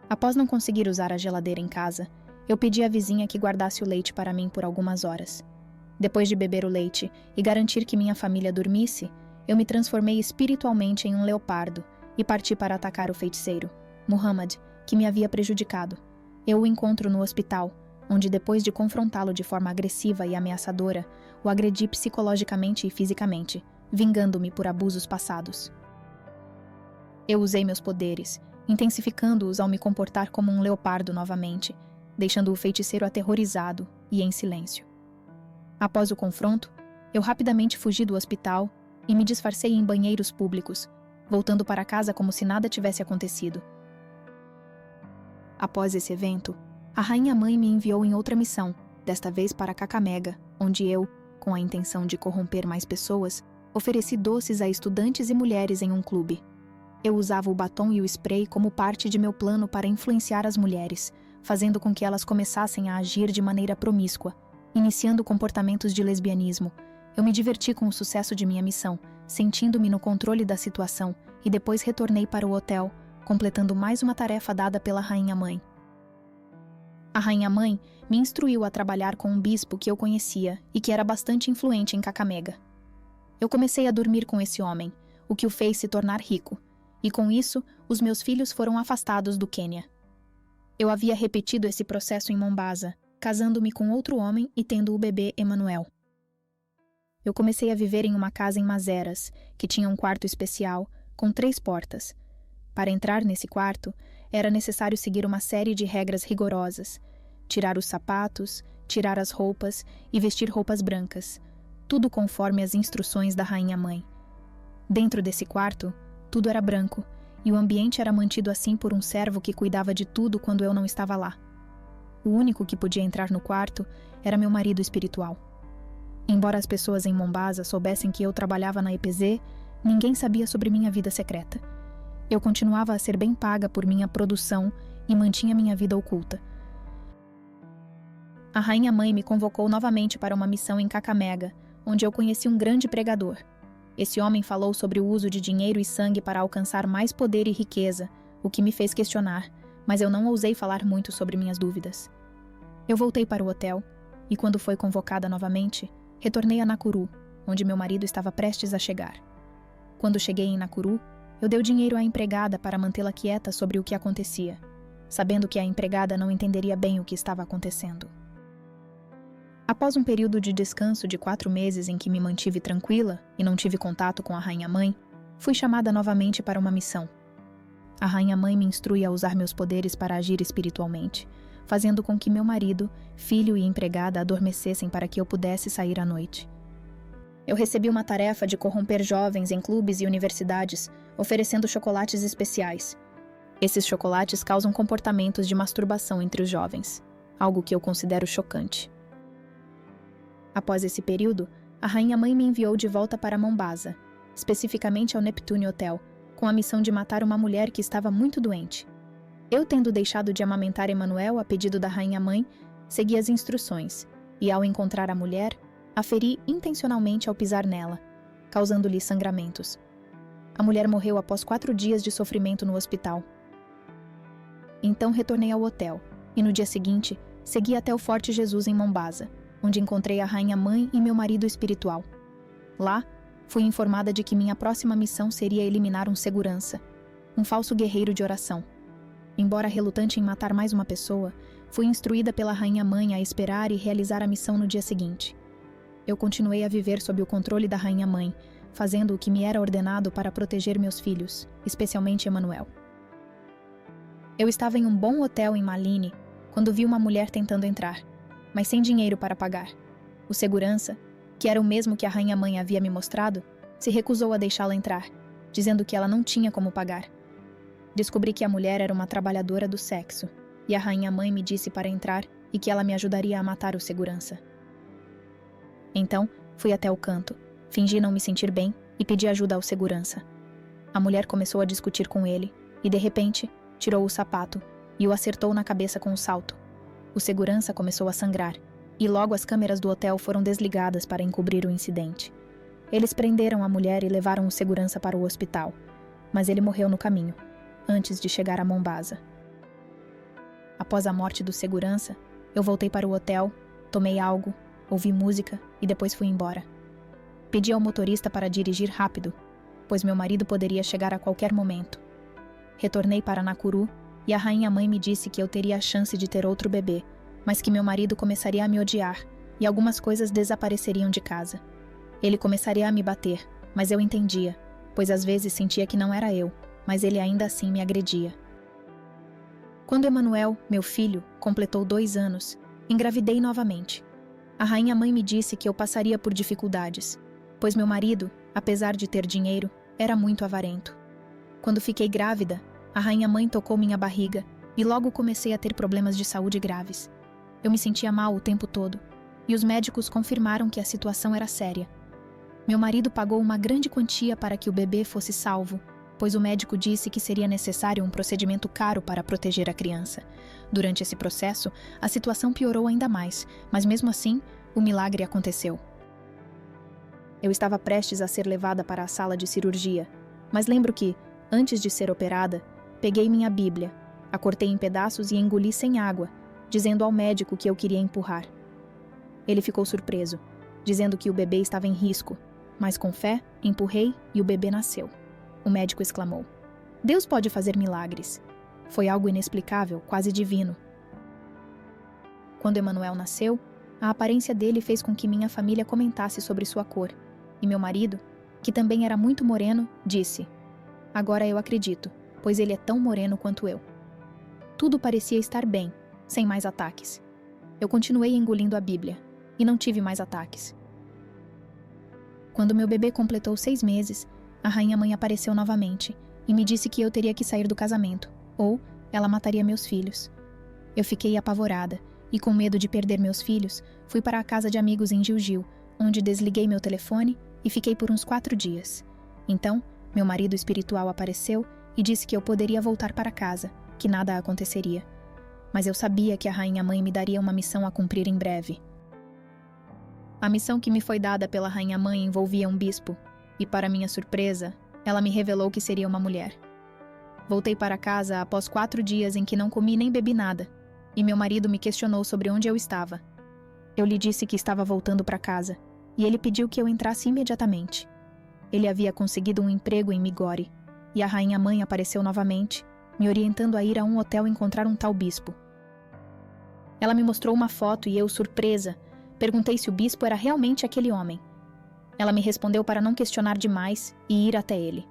Após não conseguir usar a geladeira em casa, eu pedi à vizinha que guardasse o leite para mim por algumas horas. Depois de beber o leite e garantir que minha família dormisse, eu me transformei espiritualmente em um leopardo e parti para atacar o feiticeiro, Muhammad, que me havia prejudicado. Eu o encontro no hospital, onde depois de confrontá-lo de forma agressiva e ameaçadora, o agredi psicologicamente e fisicamente, vingando-me por abusos passados. Eu usei meus poderes, intensificando-os ao me comportar como um leopardo novamente, deixando o feiticeiro aterrorizado e em silêncio. Após o confronto, eu rapidamente fugi do hospital e me disfarcei em banheiros públicos, voltando para casa como se nada tivesse acontecido. Após esse evento, a Rainha Mãe me enviou em outra missão, desta vez para Kakamega, onde eu, com a intenção de corromper mais pessoas, ofereci doces a estudantes e mulheres em um clube. Eu usava o batom e o spray como parte de meu plano para influenciar as mulheres, fazendo com que elas começassem a agir de maneira promíscua, iniciando comportamentos de lesbianismo. Eu me diverti com o sucesso de minha missão, sentindo-me no controle da situação, e depois retornei para o hotel, completando mais uma tarefa dada pela Rainha Mãe. A Rainha Mãe me instruiu a trabalhar com um bispo que eu conhecia e que era bastante influente em Kakamega. Eu comecei a dormir com esse homem, o que o fez se tornar rico, e com isso, os meus filhos foram afastados do Quênia. Eu havia repetido esse processo em Mombasa, casando-me com outro homem e tendo o bebê Emanuel. Eu comecei a viver em uma casa em Mazeras, que tinha um quarto especial, com 3 portas. Para entrar nesse quarto, era necessário seguir uma série de regras rigorosas: tirar os sapatos, tirar as roupas e vestir roupas brancas, tudo conforme as instruções da Rainha Mãe. Dentro desse quarto, tudo era branco, e o ambiente era mantido assim por um servo que cuidava de tudo quando eu não estava lá. O único que podia entrar no quarto era meu marido espiritual. Embora as pessoas em Mombasa soubessem que eu trabalhava na EPZ, ninguém sabia sobre minha vida secreta. Eu continuava a ser bem paga por minha produção e mantinha minha vida oculta. A Rainha Mãe me convocou novamente para uma missão em Kakamega, onde eu conheci um grande pregador. Esse homem falou sobre o uso de dinheiro e sangue para alcançar mais poder e riqueza, o que me fez questionar, mas eu não ousei falar muito sobre minhas dúvidas. Eu voltei para o hotel, e quando foi convocada novamente, retornei a Nakuru, onde meu marido estava prestes a chegar. Quando cheguei em Nakuru, eu dei o dinheiro à empregada para mantê-la quieta sobre o que acontecia, sabendo que a empregada não entenderia bem o que estava acontecendo. Após um período de descanso de 4 meses em que me mantive tranquila e não tive contato com a Rainha Mãe, fui chamada novamente para uma missão. A Rainha Mãe me instrui a usar meus poderes para agir espiritualmente, fazendo com que meu marido, filho e empregada adormecessem para que eu pudesse sair à noite. Eu recebi uma tarefa de corromper jovens em clubes e universidades, oferecendo chocolates especiais. Esses chocolates causam comportamentos de masturbação entre os jovens, algo que eu considero chocante. Após esse período, a Rainha Mãe me enviou de volta para Mombasa, especificamente ao Neptune Hotel, com a missão de matar uma mulher que estava muito doente. Eu, tendo deixado de amamentar Emanuel a pedido da rainha-mãe, segui as instruções e, ao encontrar a mulher, a feri intencionalmente ao pisar nela, causando-lhe sangramentos. A mulher morreu após 4 dias de sofrimento no hospital. Então retornei ao hotel e, no dia seguinte, segui até o Forte Jesus em Mombasa, onde encontrei a rainha-mãe e meu marido espiritual. Lá, fui informada de que minha próxima missão seria eliminar um segurança, um falso guerreiro de oração. Embora relutante em matar mais uma pessoa, fui instruída pela rainha-mãe a esperar e realizar a missão no dia seguinte. Eu continuei a viver sob o controle da rainha-mãe, fazendo o que me era ordenado para proteger meus filhos, especialmente Emanuel. Eu estava em um bom hotel em Malini quando vi uma mulher tentando entrar, mas sem dinheiro para pagar. O segurança, que era o mesmo que a rainha-mãe havia me mostrado, se recusou a deixá-la entrar, dizendo que ela não tinha como pagar. Descobri que a mulher era uma trabalhadora do sexo, e a rainha-mãe me disse para entrar e que ela me ajudaria a matar o segurança. Então, fui até o canto, fingi não me sentir bem e pedi ajuda ao segurança. A mulher começou a discutir com ele e, de repente, tirou o sapato e o acertou na cabeça com o salto. O segurança começou a sangrar e logo as câmeras do hotel foram desligadas para encobrir o incidente. Eles prenderam a mulher e levaram o segurança para o hospital, mas ele morreu no caminho, antes de chegar a Mombasa. Após a morte do segurança, eu voltei para o hotel, tomei algo, ouvi música e depois fui embora. Pedi ao motorista para dirigir rápido, pois meu marido poderia chegar a qualquer momento. Retornei para Nakuru e a rainha-mãe me disse que eu teria a chance de ter outro bebê, mas que meu marido começaria a me odiar e algumas coisas desapareceriam de casa. Ele começaria a me bater, mas eu entendia, pois às vezes sentia que não era eu, mas ele ainda assim me agredia. Quando Emanuel, meu filho, completou 2 anos, engravidei novamente. A rainha-mãe me disse que eu passaria por dificuldades, pois meu marido, apesar de ter dinheiro, era muito avarento. Quando fiquei grávida, a rainha-mãe tocou minha barriga e logo comecei a ter problemas de saúde graves. Eu me sentia mal o tempo todo, e os médicos confirmaram que a situação era séria. Meu marido pagou uma grande quantia para que o bebê fosse salvo, pois o médico disse que seria necessário um procedimento caro para proteger a criança. Durante esse processo, a situação piorou ainda mais, mas mesmo assim, o milagre aconteceu. Eu estava prestes a ser levada para a sala de cirurgia, mas lembro que, antes de ser operada, peguei minha Bíblia, a cortei em pedaços e engoli sem água, dizendo ao médico que eu queria empurrar. Ele ficou surpreso, dizendo que o bebê estava em risco, mas com fé, empurrei e o bebê nasceu. O médico exclamou: "Deus pode fazer milagres." Foi algo inexplicável, quase divino. Quando Emanuel nasceu, a aparência dele fez com que minha família comentasse sobre sua cor, e meu marido, que também era muito moreno, disse: "Agora eu acredito, pois ele é tão moreno quanto eu." Tudo parecia estar bem, sem mais ataques. Eu continuei engolindo a Bíblia, e não tive mais ataques. Quando meu bebê completou 6 meses, a rainha-mãe apareceu novamente e me disse que eu teria que sair do casamento, ou ela mataria meus filhos. Eu fiquei apavorada e, com medo de perder meus filhos, fui para a casa de amigos em Gilgil, onde desliguei meu telefone e fiquei por uns 4 dias. Então, meu marido espiritual apareceu e disse que eu poderia voltar para casa, que nada aconteceria. Mas eu sabia que a rainha-mãe me daria uma missão a cumprir em breve. A missão que me foi dada pela rainha-mãe envolvia um bispo, e para minha surpresa, ela me revelou que seria uma mulher. Voltei para casa após 4 dias em que não comi nem bebi nada, e meu marido me questionou sobre onde eu estava. Eu lhe disse que estava voltando para casa, e ele pediu que eu entrasse imediatamente. Ele havia conseguido um emprego em Migori, e a rainha-mãe apareceu novamente, me orientando a ir a um hotel encontrar um tal bispo. Ela me mostrou uma foto e eu, surpresa, perguntei se o bispo era realmente aquele homem. Ela me respondeu para não questionar demais e ir até ele.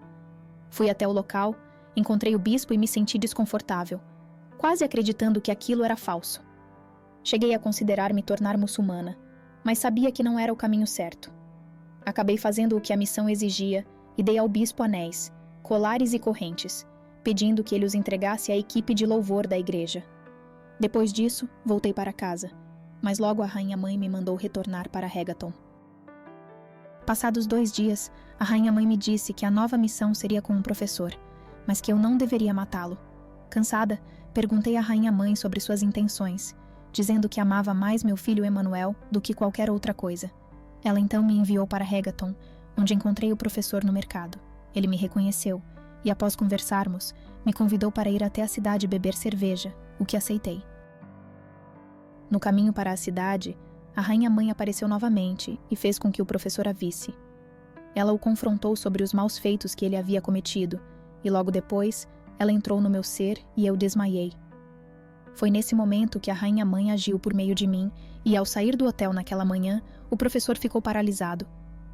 Fui até o local, encontrei o bispo e me senti desconfortável, quase acreditando que aquilo era falso. Cheguei a considerar me tornar muçulmana, mas sabia que não era o caminho certo. Acabei fazendo o que a missão exigia e dei ao bispo anéis, colares e correntes, pedindo que ele os entregasse à equipe de louvor da igreja. Depois disso, voltei para casa, mas logo a rainha-mãe me mandou retornar para Reggaeton. Passados 2 dias, a rainha-mãe me disse que a nova missão seria com um professor, mas que eu não deveria matá-lo. Cansada, perguntei à rainha mãe sobre suas intenções, dizendo que amava mais meu filho Emanuel do que qualquer outra coisa. Ela então me enviou para Reggaeton, onde encontrei o professor no mercado. Ele me reconheceu e, após conversarmos, me convidou para ir até a cidade beber cerveja, o que aceitei. No caminho para a cidade, a rainha-mãe apareceu novamente e fez com que o professor a visse. Ela o confrontou sobre os maus feitos que ele havia cometido, e logo depois, ela entrou no meu ser e eu desmaiei. Foi nesse momento que a rainha-mãe agiu por meio de mim, e ao sair do hotel naquela manhã, o professor ficou paralisado.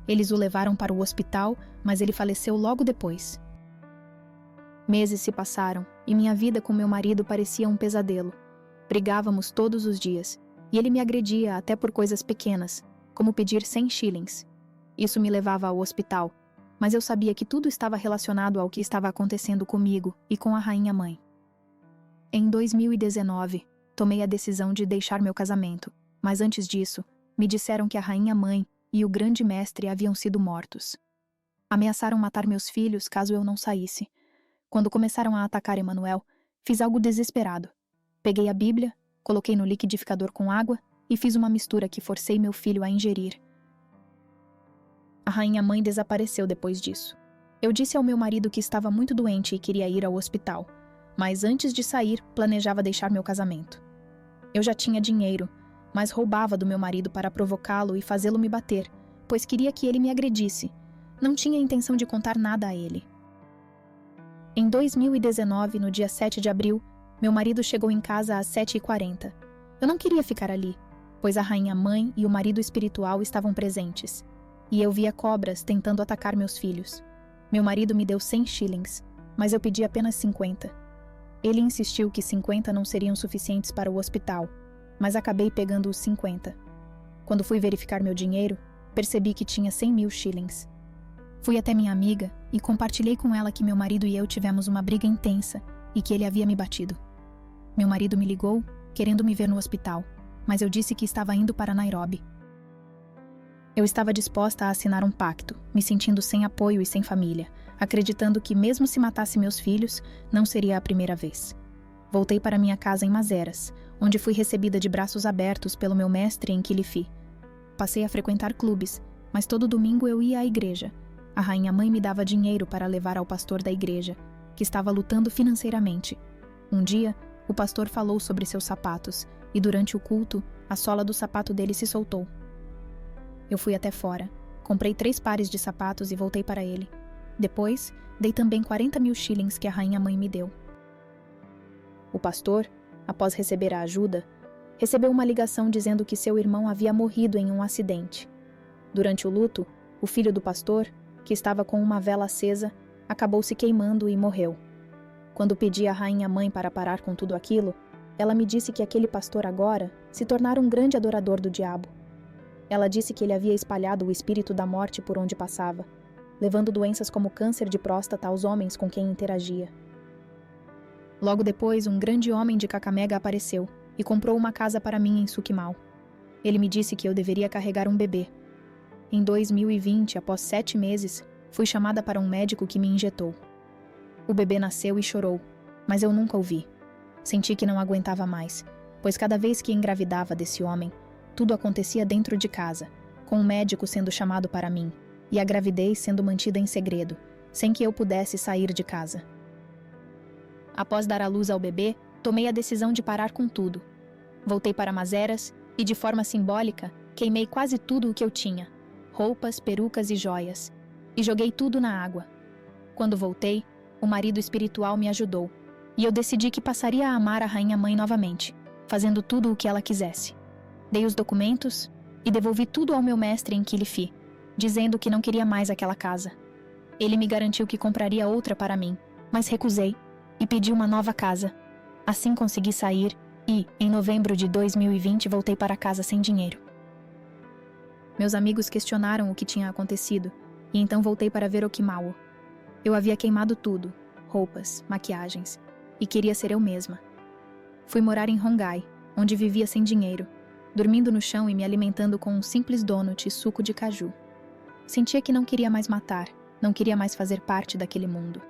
Eles o levaram para o hospital, mas ele faleceu logo depois. Meses se passaram, e minha vida com meu marido parecia um pesadelo. Brigávamos todos os dias, e ele me agredia até por coisas pequenas, como pedir 100 shillings. Isso me levava ao hospital, mas eu sabia que tudo estava relacionado ao que estava acontecendo comigo e com a rainha-mãe. Em 2019, tomei a decisão de deixar meu casamento, mas antes disso, me disseram que a rainha-mãe e o grande mestre haviam sido mortos. Ameaçaram matar meus filhos caso eu não saísse. Quando começaram a atacar Emanuel, fiz algo desesperado. Peguei a Bíblia, coloquei no liquidificador com água e fiz uma mistura que forcei meu filho a ingerir. A rainha-mãe desapareceu depois disso. Eu disse ao meu marido que estava muito doente e queria ir ao hospital, mas antes de sair, planejava deixar meu casamento. Eu já tinha dinheiro, mas roubava do meu marido para provocá-lo e fazê-lo me bater, pois queria que ele me agredisse. Não tinha intenção de contar nada a ele. Em 2019, no dia 7 de abril, meu marido chegou em casa às 7h40. Eu não queria ficar ali, pois a rainha-mãe e o marido espiritual estavam presentes, e eu via cobras tentando atacar meus filhos. Meu marido me deu 100 shillings, mas eu pedi apenas 50. Ele insistiu que 50 não seriam suficientes para o hospital, mas acabei pegando os 50. Quando fui verificar meu dinheiro, percebi que tinha 100.000 shillings. Fui até minha amiga e compartilhei com ela que meu marido e eu tivemos uma briga intensa e que ele havia me batido. Meu marido me ligou, querendo me ver no hospital, mas eu disse que estava indo para Nairobi. Eu estava disposta a assinar um pacto, me sentindo sem apoio e sem família, acreditando que mesmo se matasse meus filhos, não seria a primeira vez. Voltei para minha casa em Mazeras, onde fui recebida de braços abertos pelo meu mestre em Kilifi. Passei a frequentar clubes, mas todo domingo eu ia à igreja. A rainha-mãe me dava dinheiro para levar ao pastor da igreja, que estava lutando financeiramente. Um dia, o pastor falou sobre seus sapatos, e durante o culto, a sola do sapato dele se soltou. Eu fui até fora, comprei 3 pares de sapatos e voltei para ele. Depois, dei também 40.000 shillings que a rainha-mãe me deu. O pastor, após receber a ajuda, recebeu uma ligação dizendo que seu irmão havia morrido em um acidente. Durante o luto, o filho do pastor, que estava com uma vela acesa, acabou se queimando e morreu. Quando pedi à rainha-mãe para parar com tudo aquilo, ela me disse que aquele pastor agora se tornara um grande adorador do diabo. Ela disse que ele havia espalhado o espírito da morte por onde passava, levando doenças como câncer de próstata aos homens com quem interagia. Logo depois, um grande homem de Kakamega apareceu e comprou uma casa para mim em Sukimal. Ele me disse que eu deveria carregar um bebê. Em 2020, após 7 meses, fui chamada para um médico que me injetou. O bebê nasceu e chorou, mas eu nunca o vi. Senti que não aguentava mais, pois cada vez que engravidava desse homem, tudo acontecia dentro de casa, com um médico sendo chamado para mim, e a gravidez sendo mantida em segredo, sem que eu pudesse sair de casa. Após dar à luz ao bebê, tomei a decisão de parar com tudo. Voltei para Mazeras e, de forma simbólica, queimei quase tudo o que eu tinha, roupas, perucas e joias, e joguei tudo na água. Quando voltei, o marido espiritual me ajudou, e eu decidi que passaria a amar a rainha-mãe novamente, fazendo tudo o que ela quisesse. Dei os documentos e devolvi tudo ao meu mestre em Kilifi, dizendo que não queria mais aquela casa. Ele me garantiu que compraria outra para mim, mas recusei e pedi uma nova casa. Assim consegui sair e, em novembro de 2020, voltei para casa sem dinheiro. Meus amigos questionaram o que tinha acontecido e então voltei para ver Okinawa. Eu havia queimado tudo, roupas, maquiagens, e queria ser eu mesma. Fui morar em Rongai, onde vivia sem dinheiro, dormindo no chão e me alimentando com um simples donut e suco de caju. Sentia que não queria mais matar, não queria mais fazer parte daquele mundo.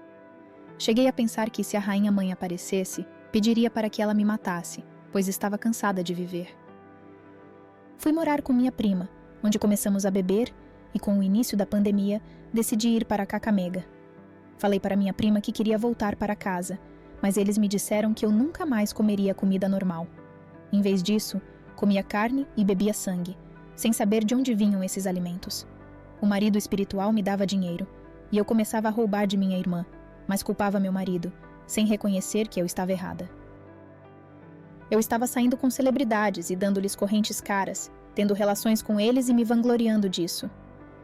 Cheguei a pensar que se a rainha-mãe aparecesse, pediria para que ela me matasse, pois estava cansada de viver. Fui morar com minha prima, onde começamos a beber e, com o início da pandemia, decidi ir para Kakamega. Falei para minha prima que queria voltar para casa, mas eles me disseram que eu nunca mais comeria comida normal. Em vez disso, comia carne e bebia sangue, sem saber de onde vinham esses alimentos. O marido espiritual me dava dinheiro, e eu começava a roubar de minha irmã, mas culpava meu marido, sem reconhecer que eu estava errada. Eu estava saindo com celebridades e dando-lhes correntes caras, tendo relações com eles e me vangloriando disso.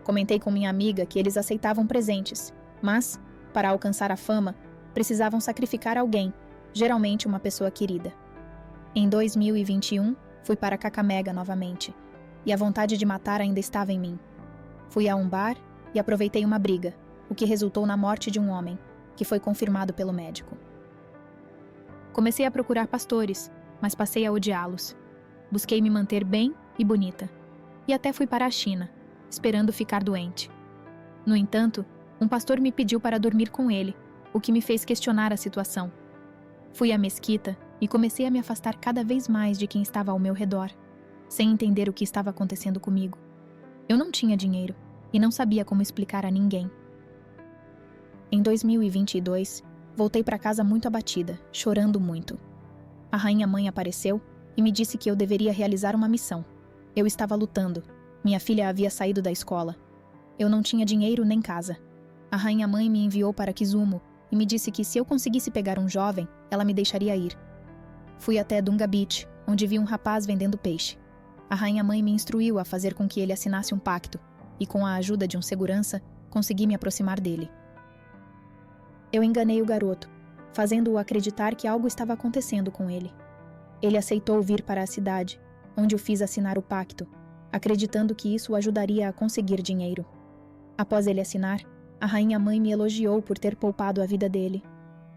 Comentei com minha amiga que eles aceitavam presentes, mas, para alcançar a fama, precisavam sacrificar alguém, geralmente uma pessoa querida. Em 2021, fui para Kakamega novamente, e a vontade de matar ainda estava em mim. Fui a um bar e aproveitei uma briga, o que resultou na morte de um homem, que foi confirmado pelo médico. Comecei a procurar pastores, mas passei a odiá-los. Busquei me manter bem e bonita, e até fui para a China, esperando ficar doente. No entanto, um pastor me pediu para dormir com ele, o que me fez questionar a situação. Fui à mesquita e comecei a me afastar cada vez mais de quem estava ao meu redor, sem entender o que estava acontecendo comigo. Eu não tinha dinheiro e não sabia como explicar a ninguém. Em 2022, voltei para casa muito abatida, chorando muito. A rainha-mãe apareceu e me disse que eu deveria realizar uma missão. Eu estava lutando. Minha filha havia saído da escola. Eu não tinha dinheiro nem casa. A rainha-mãe me enviou para Kisumu e me disse que se eu conseguisse pegar um jovem, ela me deixaria ir. Fui até Dunga Beach, onde vi um rapaz vendendo peixe. A rainha-mãe me instruiu a fazer com que ele assinasse um pacto e, com a ajuda de um segurança, consegui me aproximar dele. Eu enganei o garoto, fazendo-o acreditar que algo estava acontecendo com ele. Ele aceitou vir para a cidade, onde o fiz assinar o pacto, acreditando que isso o ajudaria a conseguir dinheiro. Após ele assinar, a rainha-mãe me elogiou por ter poupado a vida dele.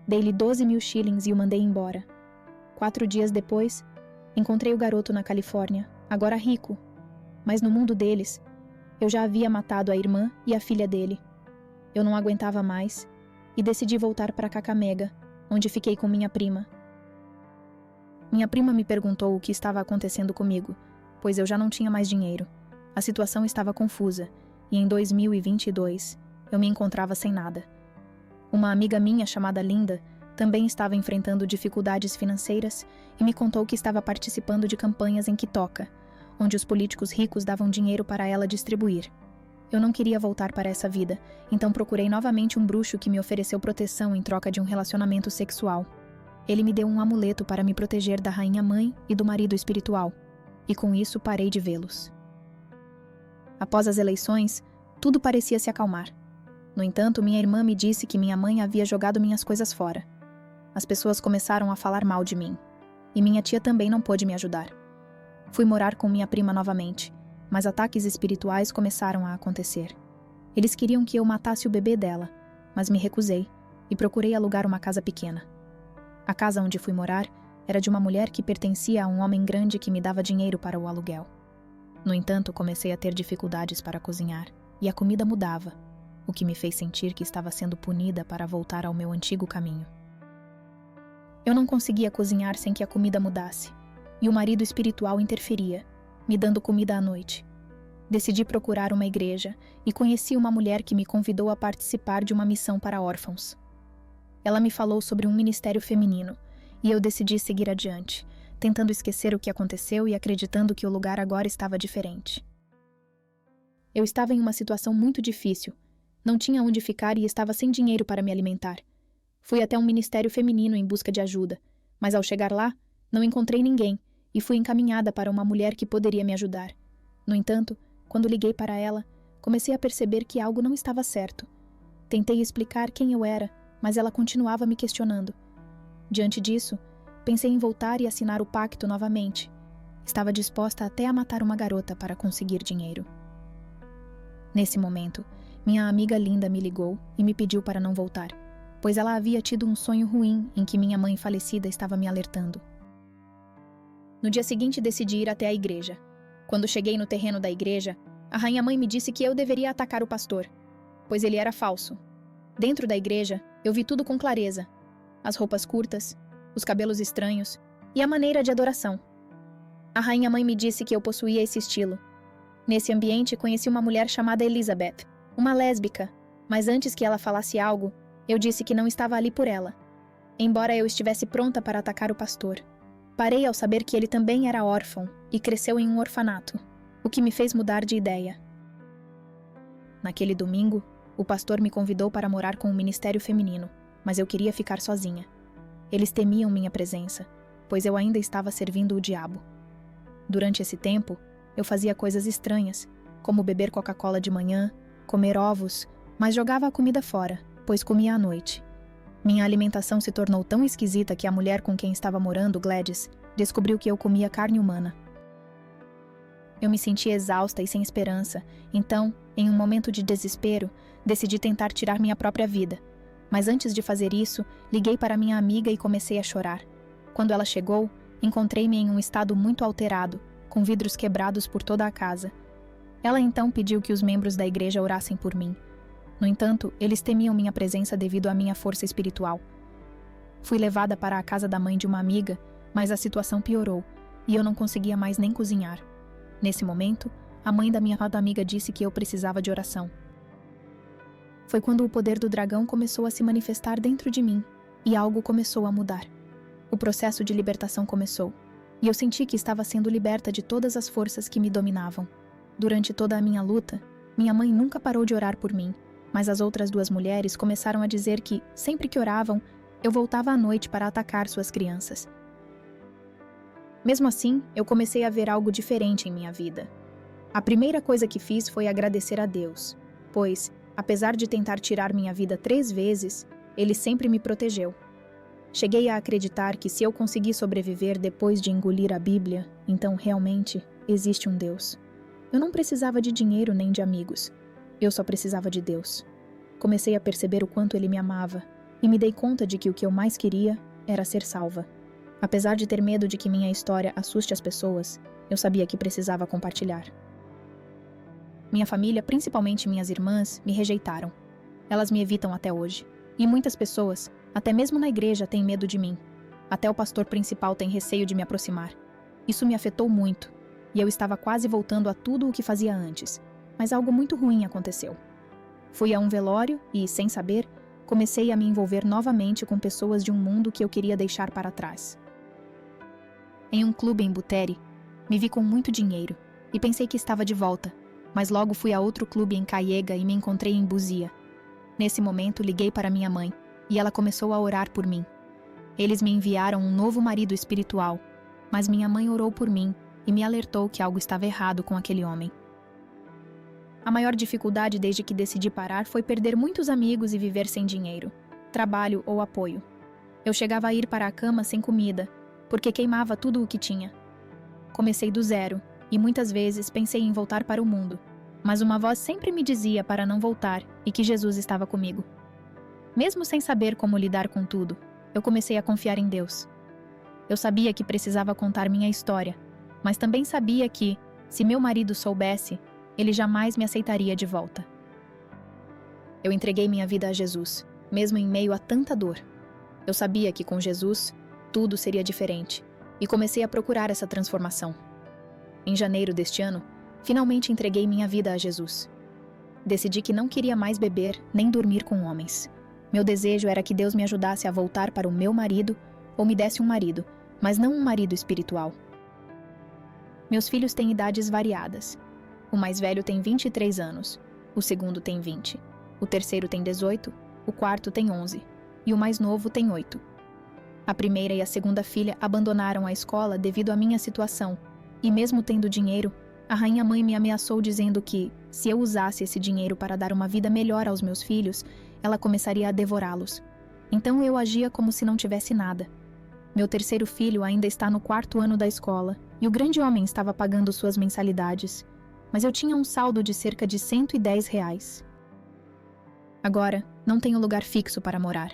Dei-lhe 12.000 shillings e o mandei embora. 4 dias depois, encontrei o garoto na Califórnia, agora rico. Mas no mundo deles, eu já havia matado a irmã e a filha dele. Eu não aguentava mais e decidi voltar para Kakamega, onde fiquei com minha prima. Minha prima me perguntou o que estava acontecendo comigo, pois eu já não tinha mais dinheiro. A situação estava confusa e em 2022 eu me encontrava sem nada. Uma amiga minha chamada Linda também estava enfrentando dificuldades financeiras e me contou que estava participando de campanhas em Kitoka, onde os políticos ricos davam dinheiro para ela distribuir. Eu não queria voltar para essa vida, então procurei novamente um bruxo que me ofereceu proteção em troca de um relacionamento sexual. Ele me deu um amuleto para me proteger da rainha-mãe e do marido espiritual, e com isso parei de vê-los. Após as eleições, tudo parecia se acalmar. No entanto, minha irmã me disse que minha mãe havia jogado minhas coisas fora. As pessoas começaram a falar mal de mim, e minha tia também não pôde me ajudar. Fui morar com minha prima novamente, mas ataques espirituais começaram a acontecer. Eles queriam que eu matasse o bebê dela, mas me recusei e procurei alugar uma casa pequena. A casa onde fui morar era de uma mulher que pertencia a um homem grande que me dava dinheiro para o aluguel. No entanto, comecei a ter dificuldades para cozinhar, e a comida mudava, o que me fez sentir que estava sendo punida para voltar ao meu antigo caminho. Eu não conseguia cozinhar sem que a comida mudasse, e o marido espiritual interferia, me dando comida à noite. Decidi procurar uma igreja e conheci uma mulher que me convidou a participar de uma missão para órfãos. Ela me falou sobre um ministério feminino, e eu decidi seguir adiante, tentando esquecer o que aconteceu e acreditando que o lugar agora estava diferente. Eu estava em uma situação muito difícil, não tinha onde ficar e estava sem dinheiro para me alimentar. Fui até um ministério feminino em busca de ajuda, mas ao chegar lá, não encontrei ninguém e fui encaminhada para uma mulher que poderia me ajudar. No entanto, quando liguei para ela, comecei a perceber que algo não estava certo. Tentei explicar quem eu era, mas ela continuava me questionando. Diante disso, pensei em voltar e assinar o pacto novamente. Estava disposta até a matar uma garota para conseguir dinheiro. Nesse momento, minha amiga Linda me ligou e me pediu para não voltar, pois ela havia tido um sonho ruim em que minha mãe falecida estava me alertando. No dia seguinte, decidi ir até a igreja. Quando cheguei no terreno da igreja, a rainha-mãe me disse que eu deveria atacar o pastor, pois ele era falso. Dentro da igreja, eu vi tudo com clareza. As roupas curtas, os cabelos estranhos e a maneira de adoração. A rainha-mãe me disse que eu possuía esse estilo. Nesse ambiente, conheci uma mulher chamada Elizabeth, uma lésbica, mas antes que ela falasse algo, eu disse que não estava ali por ela. Embora eu estivesse pronta para atacar o pastor, parei ao saber que ele também era órfão e cresceu em um orfanato, o que me fez mudar de ideia. Naquele domingo, o pastor me convidou para morar com o ministério feminino, mas eu queria ficar sozinha. Eles temiam minha presença, pois eu ainda estava servindo o diabo. Durante esse tempo, eu fazia coisas estranhas, como beber Coca-Cola de manhã, comer ovos, mas jogava a comida fora, pois comia à noite. Minha alimentação se tornou tão esquisita que a mulher com quem estava morando, Gladys, descobriu que eu comia carne humana. Eu me sentia exausta e sem esperança, então, em um momento de desespero, decidi tentar tirar minha própria vida. Mas antes de fazer isso, liguei para minha amiga e comecei a chorar. Quando ela chegou, encontrei-me em um estado muito alterado, com vidros quebrados por toda a casa. Ela então pediu que os membros da igreja orassem por mim. No entanto, eles temiam minha presença devido à minha força espiritual. Fui levada para a casa da mãe de uma amiga, mas a situação piorou, e eu não conseguia mais nem cozinhar. Nesse momento, a mãe da minha amiga disse que eu precisava de oração. Foi quando o poder do dragão começou a se manifestar dentro de mim, e algo começou a mudar. O processo de libertação começou, e eu senti que estava sendo liberta de todas as forças que me dominavam. Durante toda a minha luta, minha mãe nunca parou de orar por mim, mas as outras duas mulheres começaram a dizer que, sempre que oravam, eu voltava à noite para atacar suas crianças. Mesmo assim, eu comecei a ver algo diferente em minha vida. A primeira coisa que fiz foi agradecer a Deus, pois, apesar de tentar tirar minha vida 3 vezes, Ele sempre me protegeu. Cheguei a acreditar que se eu conseguir sobreviver depois de engolir a Bíblia, então realmente existe um Deus. Eu não precisava de dinheiro nem de amigos. Eu só precisava de Deus. Comecei a perceber o quanto Ele me amava e me dei conta de que o que eu mais queria era ser salva. Apesar de ter medo de que minha história assuste as pessoas, eu sabia que precisava compartilhar. Minha família, principalmente minhas irmãs, me rejeitaram. Elas me evitam até hoje. E muitas pessoas, até mesmo na igreja, têm medo de mim. Até o pastor principal tem receio de me aproximar. Isso me afetou muito, e eu estava quase voltando a tudo o que fazia antes. Mas algo muito ruim aconteceu. Fui a um velório e, sem saber, comecei a me envolver novamente com pessoas de um mundo que eu queria deixar para trás. Em um clube em Butere, me vi com muito dinheiro e pensei que estava de volta, mas logo fui a outro clube em Caiega e me encontrei em Buzia. Nesse momento, liguei para minha mãe e ela começou a orar por mim. Eles me enviaram um novo marido espiritual, mas minha mãe orou por mim e me alertou que algo estava errado com aquele homem. A maior dificuldade desde que decidi parar foi perder muitos amigos e viver sem dinheiro, trabalho ou apoio. Eu chegava a ir para a cama sem comida, porque queimava tudo o que tinha. Comecei do zero e muitas vezes pensei em voltar para o mundo, mas uma voz sempre me dizia para não voltar e que Jesus estava comigo. Mesmo sem saber como lidar com tudo, eu comecei a confiar em Deus. Eu sabia que precisava contar minha história, mas também sabia que, se meu marido soubesse, ele jamais me aceitaria de volta. Eu entreguei minha vida a Jesus, mesmo em meio a tanta dor. Eu sabia que com Jesus, tudo seria diferente, e comecei a procurar essa transformação. Em janeiro deste ano, finalmente entreguei minha vida a Jesus. Decidi que não queria mais beber nem dormir com homens. Meu desejo era que Deus me ajudasse a voltar para o meu marido ou me desse um marido, mas não um marido espiritual. Meus filhos têm idades variadas. O mais velho tem 23 anos, o segundo tem 20, o terceiro tem 18, o quarto tem 11 e o mais novo tem 8. A primeira e a segunda filha abandonaram a escola devido à minha situação e, mesmo tendo dinheiro, a rainha-mãe me ameaçou dizendo que, se eu usasse esse dinheiro para dar uma vida melhor aos meus filhos, ela começaria a devorá-los. Então eu agia como se não tivesse nada. Meu terceiro filho ainda está no 4º ano da escola e o grande homem estava pagando suas mensalidades, mas eu tinha um saldo de cerca de R$110. Agora, não tenho lugar fixo para morar.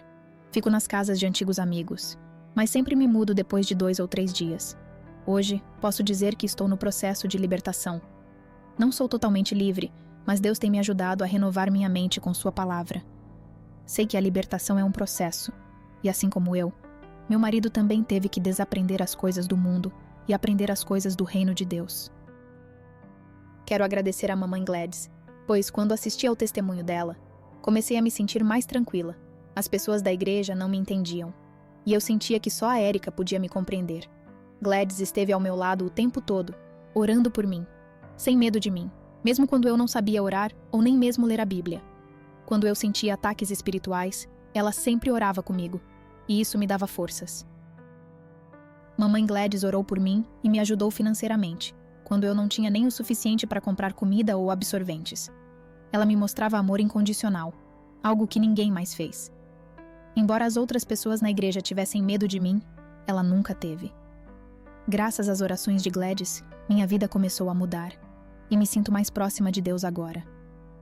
Fico nas casas de antigos amigos, mas sempre me mudo depois de 2 ou 3 dias. Hoje, posso dizer que estou no processo de libertação. Não sou totalmente livre, mas Deus tem me ajudado a renovar minha mente com sua palavra. Sei que a libertação é um processo, e assim como eu, meu marido também teve que desaprender as coisas do mundo e aprender as coisas do reino de Deus. Quero agradecer à mamãe Gladys, pois quando assisti ao testemunho dela, comecei a me sentir mais tranquila. As pessoas da igreja não me entendiam, e eu sentia que só a Érica podia me compreender. Gladys esteve ao meu lado o tempo todo, orando por mim, sem medo de mim, mesmo quando eu não sabia orar ou nem mesmo ler a Bíblia. Quando eu sentia ataques espirituais, ela sempre orava comigo, e isso me dava forças. Mamãe Gladys orou por mim e me ajudou financeiramente, quando eu não tinha nem o suficiente para comprar comida ou absorventes. Ela me mostrava amor incondicional, algo que ninguém mais fez. Embora as outras pessoas na igreja tivessem medo de mim, ela nunca teve. Graças às orações de Gladys, minha vida começou a mudar, e me sinto mais próxima de Deus agora.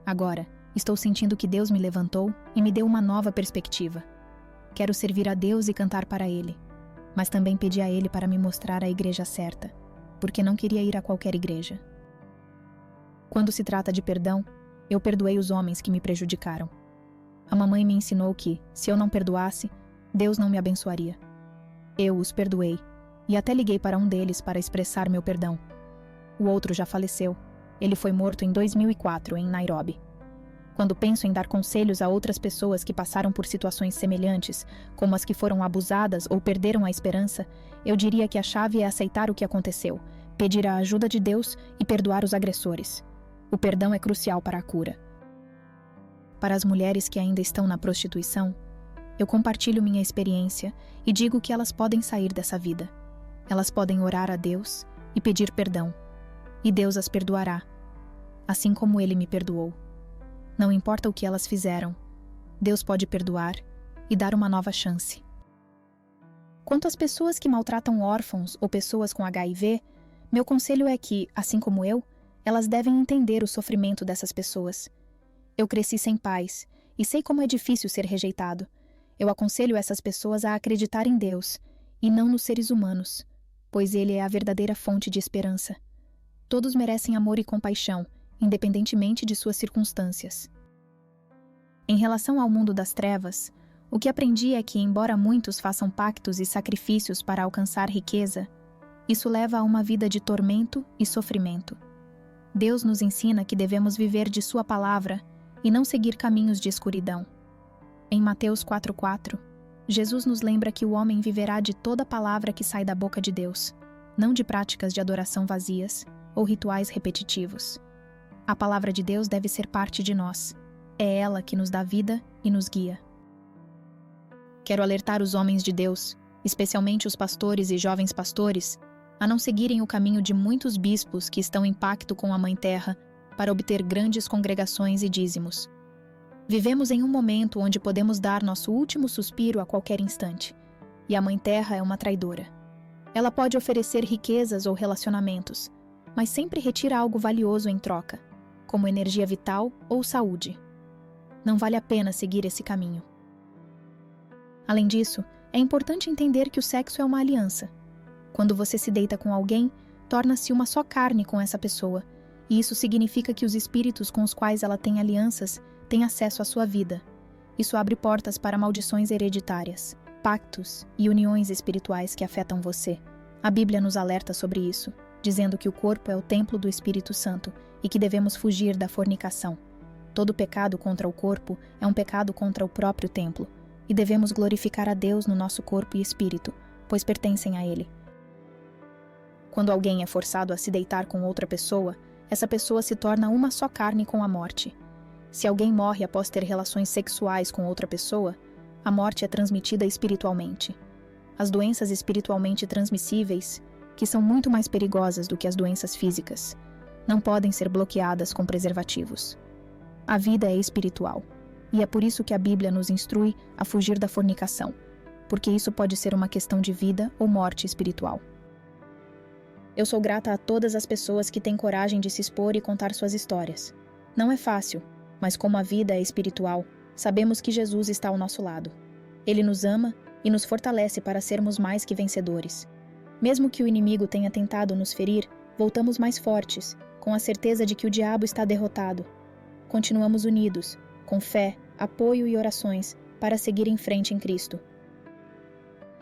Agora, estou sentindo que Deus me levantou e me deu uma nova perspectiva. Quero servir a Deus e cantar para Ele, mas também pedi a Ele para me mostrar a igreja certa, porque não queria ir a qualquer igreja. Quando se trata de perdão, eu perdoei os homens que me prejudicaram. A mamãe me ensinou que, se eu não perdoasse, Deus não me abençoaria. Eu os perdoei, e até liguei para um deles para expressar meu perdão. O outro já faleceu. Ele foi morto em 2004, em Nairobi. Quando penso em dar conselhos a outras pessoas que passaram por situações semelhantes, como as que foram abusadas ou perderam a esperança, eu diria que a chave é aceitar o que aconteceu, pedir a ajuda de Deus e perdoar os agressores. O perdão é crucial para a cura. Para as mulheres que ainda estão na prostituição, eu compartilho minha experiência e digo que elas podem sair dessa vida. Elas podem orar a Deus e pedir perdão, e Deus as perdoará, assim como Ele me perdoou. Não importa o que elas fizeram, Deus pode perdoar e dar uma nova chance. Quanto às pessoas que maltratam órfãos ou pessoas com HIV, meu conselho é que, assim como eu, elas devem entender o sofrimento dessas pessoas. Eu cresci sem pais e sei como é difícil ser rejeitado. Eu aconselho essas pessoas a acreditar em Deus e não nos seres humanos, pois Ele é a verdadeira fonte de esperança. Todos merecem amor e compaixão, independentemente de suas circunstâncias. Em relação ao mundo das trevas, o que aprendi é que, embora muitos façam pactos e sacrifícios para alcançar riqueza, isso leva a uma vida de tormento e sofrimento. Deus nos ensina que devemos viver de Sua palavra e não seguir caminhos de escuridão. Em Mateus 4,4, Jesus nos lembra que o homem viverá de toda palavra que sai da boca de Deus, não de práticas de adoração vazias ou rituais repetitivos. A palavra de Deus deve ser parte de nós. É ela que nos dá vida e nos guia. Quero alertar os homens de Deus, especialmente os pastores e jovens pastores, a não seguirem o caminho de muitos bispos que estão em pacto com a Mãe Terra para obter grandes congregações e dízimos. Vivemos em um momento onde podemos dar nosso último suspiro a qualquer instante, e a Mãe Terra é uma traidora. Ela pode oferecer riquezas ou relacionamentos, mas sempre retira algo valioso em troca, como energia vital ou saúde. Não vale a pena seguir esse caminho. Além disso, é importante entender que o sexo é uma aliança. Quando você se deita com alguém, torna-se uma só carne com essa pessoa, e isso significa que os espíritos com os quais ela tem alianças têm acesso à sua vida. Isso abre portas para maldições hereditárias, pactos e uniões espirituais que afetam você. A Bíblia nos alerta sobre isso, dizendo que o corpo é o templo do Espírito Santo e que devemos fugir da fornicação. Todo pecado contra o corpo é um pecado contra o próprio templo, e devemos glorificar a Deus no nosso corpo e espírito, pois pertencem a Ele. Quando alguém é forçado a se deitar com outra pessoa, essa pessoa se torna uma só carne com a morte. Se alguém morre após ter relações sexuais com outra pessoa, a morte é transmitida espiritualmente. As doenças espiritualmente transmissíveis, que são muito mais perigosas do que as doenças físicas, não podem ser bloqueadas com preservativos. A vida é espiritual, e é por isso que a Bíblia nos instrui a fugir da fornicação, porque isso pode ser uma questão de vida ou morte espiritual. Eu sou grata a todas as pessoas que têm coragem de se expor e contar suas histórias. Não é fácil, mas como a vida é espiritual, sabemos que Jesus está ao nosso lado. Ele nos ama e nos fortalece para sermos mais que vencedores. Mesmo que o inimigo tenha tentado nos ferir, voltamos mais fortes, com a certeza de que o diabo está derrotado. Continuamos unidos, com fé, apoio e orações para seguir em frente em Cristo.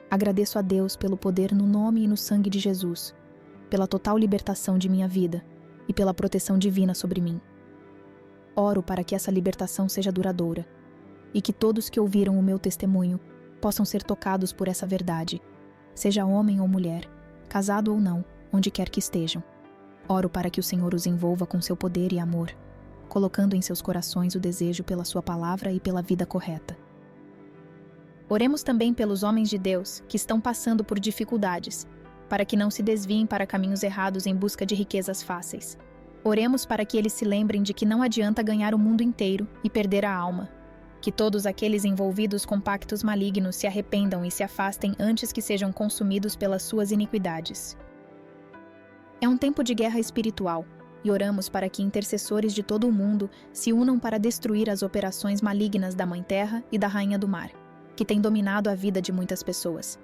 Agradeço a Deus pelo poder no nome e no sangue de Jesus, pela total libertação de minha vida e pela proteção divina sobre mim. Oro para que essa libertação seja duradoura e que todos que ouviram o meu testemunho possam ser tocados por essa verdade, seja homem ou mulher, casado ou não, onde quer que estejam. Oro para que o Senhor os envolva com seu poder e amor, colocando em seus corações o desejo pela sua palavra e pela vida correta. Oremos também pelos homens de Deus que estão passando por dificuldades, para que não se desviem para caminhos errados em busca de riquezas fáceis. Oremos para que eles se lembrem de que não adianta ganhar o mundo inteiro e perder a alma. Que todos aqueles envolvidos com pactos malignos se arrependam e se afastem antes que sejam consumidos pelas suas iniquidades. É um tempo de guerra espiritual, e oramos para que intercessores de todo o mundo se unam para destruir as operações malignas da Mãe Terra e da Rainha do Mar, que têm dominado a vida de muitas pessoas.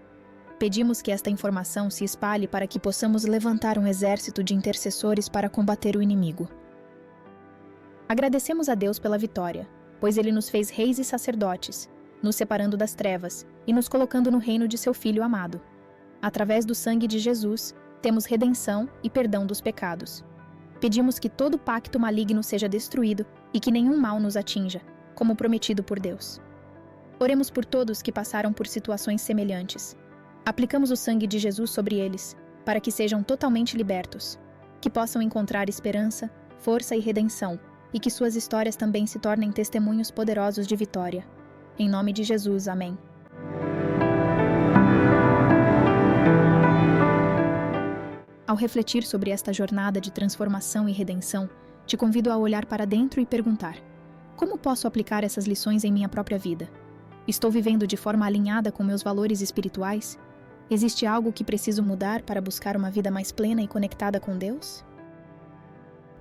Pedimos que esta informação se espalhe para que possamos levantar um exército de intercessores para combater o inimigo. Agradecemos a Deus pela vitória, pois Ele nos fez reis e sacerdotes, nos separando das trevas e nos colocando no reino de seu Filho amado. Através do sangue de Jesus, temos redenção e perdão dos pecados. Pedimos que todo pacto maligno seja destruído e que nenhum mal nos atinja, como prometido por Deus. Oremos por todos que passaram por situações semelhantes. Aplicamos o sangue de Jesus sobre eles, para que sejam totalmente libertos, que possam encontrar esperança, força e redenção, e que suas histórias também se tornem testemunhos poderosos de vitória. Em nome de Jesus, amém. Ao refletir sobre esta jornada de transformação e redenção, te convido a olhar para dentro e perguntar: como posso aplicar essas lições em minha própria vida? Estou vivendo de forma alinhada com meus valores espirituais? Existe algo que preciso mudar para buscar uma vida mais plena e conectada com Deus?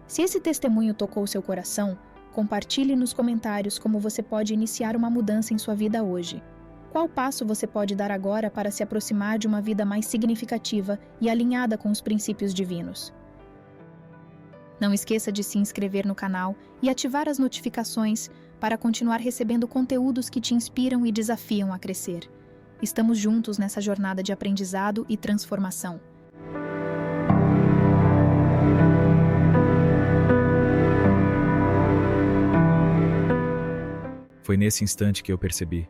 Se esse testemunho tocou seu coração, compartilhe nos comentários como você pode iniciar uma mudança em sua vida hoje. Qual passo você pode dar agora para se aproximar de uma vida mais significativa e alinhada com os princípios divinos? Não esqueça de se inscrever no canal e ativar as notificações para continuar recebendo conteúdos que te inspiram e desafiam a crescer. Estamos juntos nessa jornada de aprendizado e transformação. Foi nesse instante que eu percebi: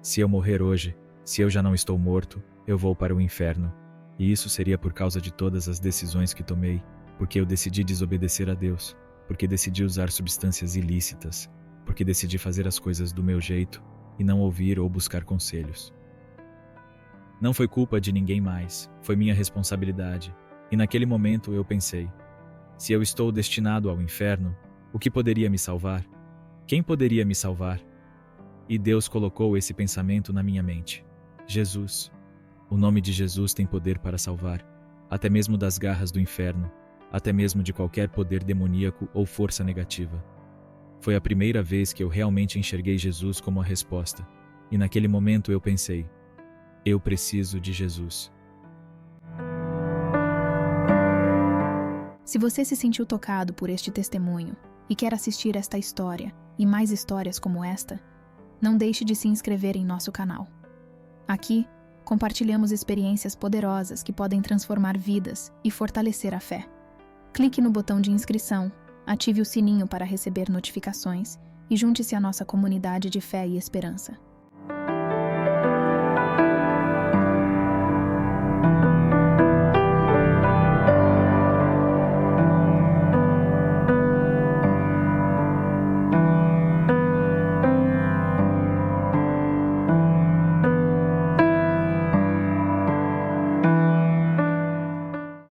se eu morrer hoje, se eu já não estou morto, eu vou para o inferno. E isso seria por causa de todas as decisões que tomei, porque eu decidi desobedecer a Deus, porque decidi usar substâncias ilícitas, porque decidi fazer as coisas do meu jeito e não ouvir ou buscar conselhos. Não foi culpa de ninguém mais, foi minha responsabilidade. E naquele momento eu pensei: se eu estou destinado ao inferno, o que poderia me salvar? Quem poderia me salvar? E Deus colocou esse pensamento na minha mente: Jesus. O nome de Jesus tem poder para salvar, até mesmo das garras do inferno, até mesmo de qualquer poder demoníaco ou força negativa. Foi a primeira vez que eu realmente enxerguei Jesus como a resposta, e naquele momento eu pensei: eu preciso de Jesus. Se você se sentiu tocado por este testemunho e quer assistir esta história e mais histórias como esta, não deixe de se inscrever em nosso canal. Aqui, compartilhamos experiências poderosas que podem transformar vidas e fortalecer a fé. Clique no botão de inscrição, ative o sininho para receber notificações e junte-se à nossa comunidade de fé e esperança.